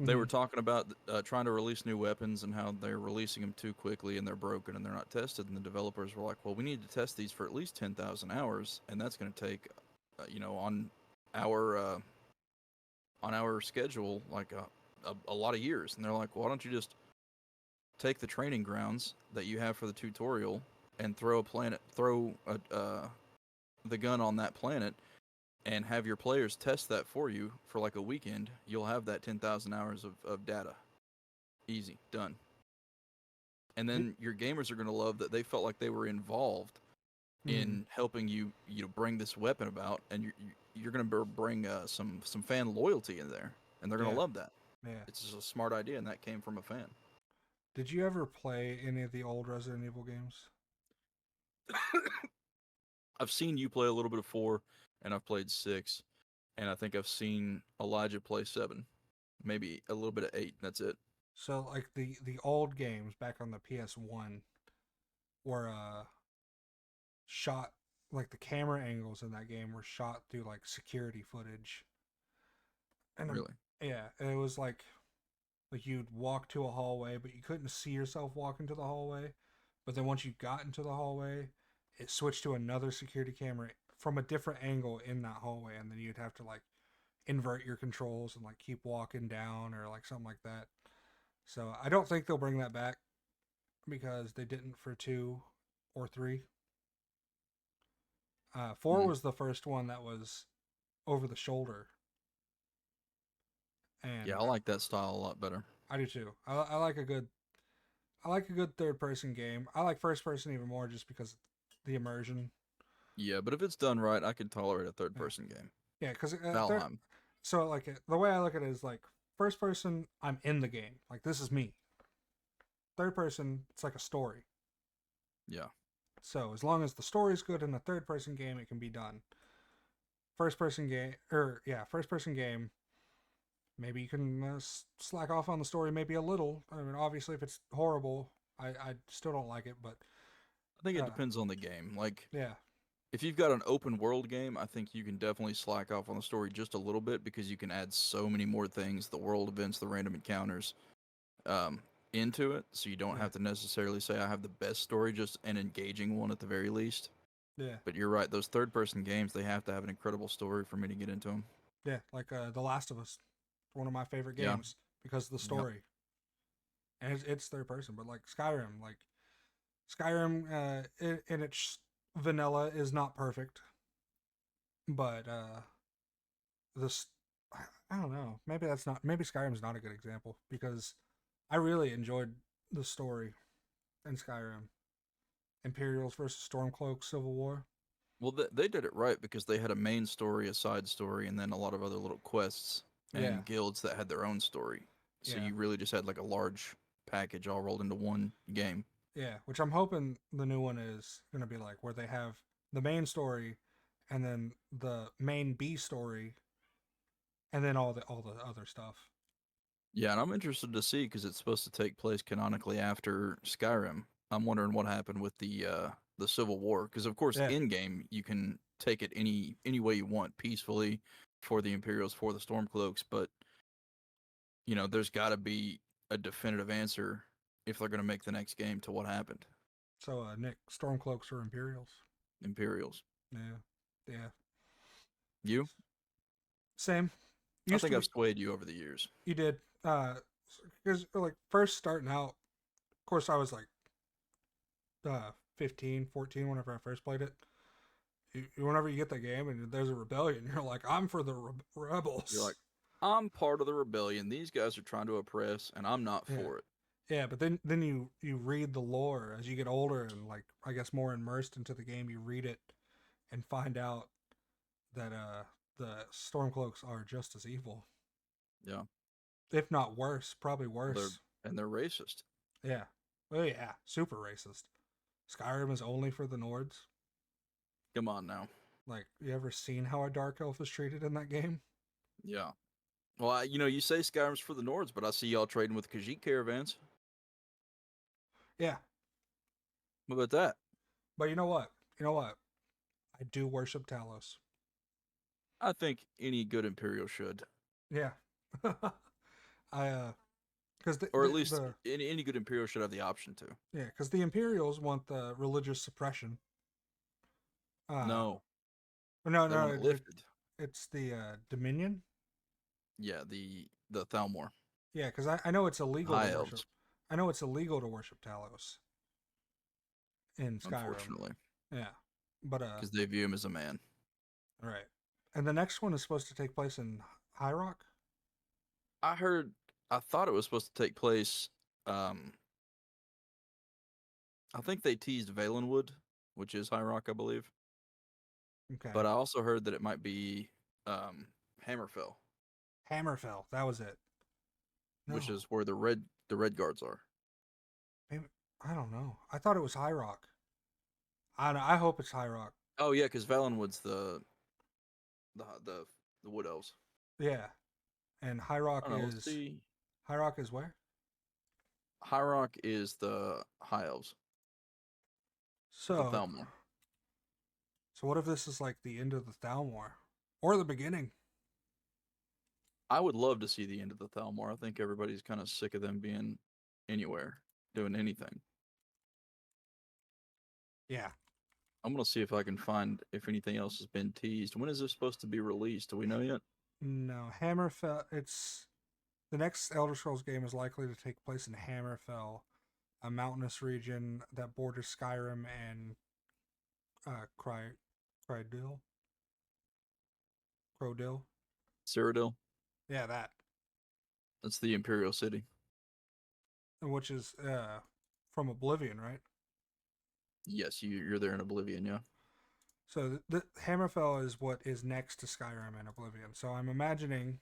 They Mm-hmm. were talking about trying to release new weapons and how they're releasing them too quickly and they're broken and they're not tested. And the developers were like, "Well, we need to test these for at least 10,000 hours, and that's going to take, our on our schedule like a lot of years." And they're like, "Why don't you just take the training grounds that you have for the tutorial and throw the gun on that planet, and have your players test that for you for like a weekend. You'll have that 10,000 hours of data. Easy, done. And Did, then your gamers are going to love that they felt like they were involved hmm, in helping you bring this weapon about, and you're going to bring some fan loyalty in there, and they're going to yeah, love that. yeah. It's just a smart idea, and that came from a fan. Did you ever play any of the old Resident Evil games? I've seen you play a little bit of 4, and I've played 6, and I think I've seen Elijah play 7, maybe a little bit of 8. That's it. So like the old games back on the PS1 were shot, like the camera angles in that game were shot through like security footage. And Really. yeah, it was like you'd walk to a hallway, but you couldn't see yourself walk into the hallway. But then once you got into the hallway, it switched to another security camera from a different angle in that hallway, and then you'd have to like invert your controls and like keep walking down or like something like that. So I don't think they'll bring that back because they didn't for 2 or 3. 4 Mm. was the first one that was over the shoulder, Yeah, and I like that style a lot better. I do too. I like a good third person game. I like first person even more just because the immersion. Yeah, but if it's done right, I could tolerate a third Yeah, person game. yeah. Because Valheim. so like the way I look at it is like first person, I'm in the game. Like this is me. Third person, it's like a story. Yeah. So as long as the story's good in a third person game, it can be done. First person game, or yeah, first person game. Maybe you can slack off on the story, maybe a little. I mean, obviously, if it's horrible, I still don't like it. But I think it uh, depends on the game. Like, yeah, if you've got an open world game, I think you can definitely slack off on the story just a little bit because you can add so many more things, the world events, the random encounters, um, into it. So you don't yeah, have to necessarily say I have the best story, just an engaging one at the very least. yeah, But you're right; those third-person games, they have to have an incredible story for me to get into them. yeah. Like The Last of Us, one of my favorite Yeah. games because of the Yep. story, and it's third person. But like Skyrim, in its vanilla is not perfect, but this I don't know. Maybe that's not. Maybe Skyrim's not a good example because I really enjoyed the story in Skyrim. Imperials versus Stormcloaks Civil War. Well, they did it right because they had a main story, a side story, and then a lot of other little quests Yeah, and guilds that had their own story. So yeah, you really just had like a large package all rolled into one game. yeah. Which I'm hoping the new one is gonna be like where they have the main story, and then the main B story, and then all the other stuff. Yeah, and I'm interested to see because it's supposed to take place canonically after Skyrim. I'm wondering what happened with the Civil War because of course Yeah. in game you can take it any way you want peacefully for the Imperials for the Stormcloaks, but there's got to be a definitive answer if they're going to make the next game to what happened. So Nick, Stormcloaks or Imperials? Imperials. Yeah, yeah. You? Same. I Used to think I've be. swayed you over the years. You did. Because like first starting out, of course I was like 15, 14 whenever I first played it. Whenever you get the game and there's a rebellion, you're like, I'm for the You're rebels. like, I'm part of the rebellion. These guys are trying to oppress, and I'm not Yeah. for it. Yeah, but then you read the lore as you get older and like I guess more immersed into the game, you read it and find out that the Stormcloaks are just as evil, Yeah. if not worse, probably Well, they're worse. and they're racist. Yeah. Oh yeah, super racist. Skyrim is only for the Nords. Come on now. Like, you ever seen how a dark elf is treated in that game? Yeah. Well, you say Skyrim's for the Nords, but I see y'all trading with Khajiit caravans. Yeah, What about that? but you know what? You know what? I do worship Talos. I think any good Imperial should, Yeah. I because or at least any good Imperial should have the option to. yeah, because the Imperials want the religious suppression. Uh, No, no, they no, want it lifted. it's the Dominion. Yeah, the Thalmor, Yeah, because I know it's illegal to High worship. Elves. I know it's illegal to worship Talos in Skyrim. unfortunately, Yeah, but because they view him as a man. right. And the next one is supposed to take place in High Rock. I heard, I thought it was supposed to take place. Um, I think they teased Valenwood, which is High Rock, I believe. Okay, But I also heard that it might be um, Hammerfell, Hammerfell. That was it. which No, is where the red guards are. maybe I don't know. I thought it was High Rock. I hope it's High Rock. Oh yeah, because Valenwood's the the wood elves. Yeah, and I don't know. We'll see. High Rock is where? High Rock is the high elves, the So, Thalmor. so what if this is like the end of the Thalmor, or the beginning? I would love to see the end of the Thalmor. I think everybody's kind of sick of them being anywhere, doing anything. Yeah. I'm gonna see if I can find if anything else has been teased. When is this supposed to be released? Do we know yet? No, Hammerfell. It's the next Elder Scrolls game is likely to take place in Hammerfell, a mountainous region that borders Skyrim and Crydil. Crowdill. Cyrodiil? Yeah, that. That's the Imperial City. Which is from Oblivion, right? Yes, you're there in Oblivion, yeah. So the Hammerfell is what is next to Skyrim and Oblivion. So I'm imagining,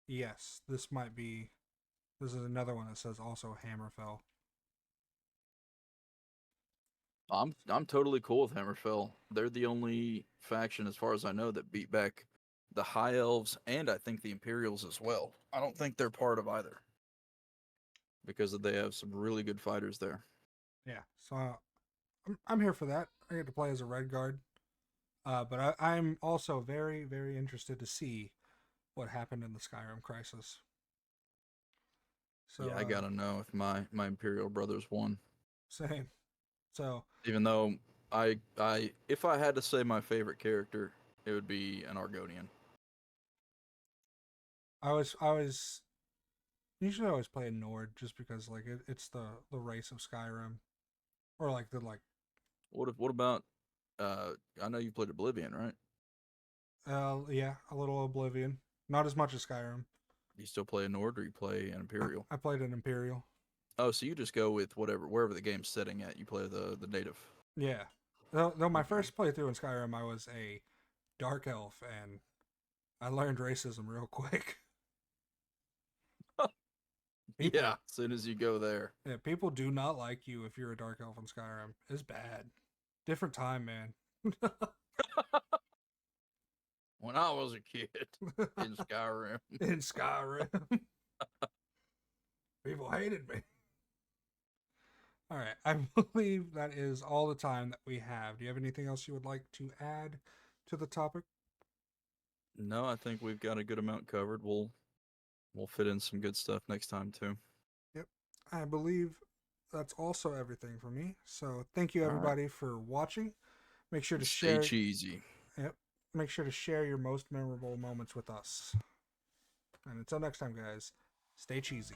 yes, this might be. This is another one that says also Hammerfell. I'm totally cool with Hammerfell. They're the only faction, as far as I know, that beat back the High Elves and I think the Imperials as well. I don't think they're part of either because they have some really good fighters there. Yeah. So I'm here for that. I get to play as a Red Guard. But I'm also very, very interested to see what happened in the Skyrim crisis. So, Yeah, I gotta know if my Imperial brothers won. same. So, Even though I if I had to say my favorite character, it would be an Argonian. I was usually I always play a Nord just because like it's the race of Skyrim, or like the like. What about I know you played Oblivion, right? Yeah, a little Oblivion, not as much as Skyrim. You still play a Nord or you play an Imperial? I played an Imperial. Oh, so you just go with wherever the game's setting at. You play the native. Yeah. Though my Okay. first playthrough in Skyrim, I was a Dark Elf, and I learned racism real quick. Yeah, People, as soon as you go there. yeah, people do not like you if you're a Dark Elf in Skyrim. It's bad. Different time, man. When I was a kid in Skyrim. In Skyrim, people hated me. All right, I believe that is all the time that we have. Do you have anything else you would like to add to the topic? No, I think we've got a good amount covered. We'll fit in some good stuff next time too. Yep, I believe that's also everything for me. So thank you All right. everybody for watching. Make sure to Stay share. cheesy. Yep, make sure to share your most memorable moments with us. And until next time, guys, stay cheesy.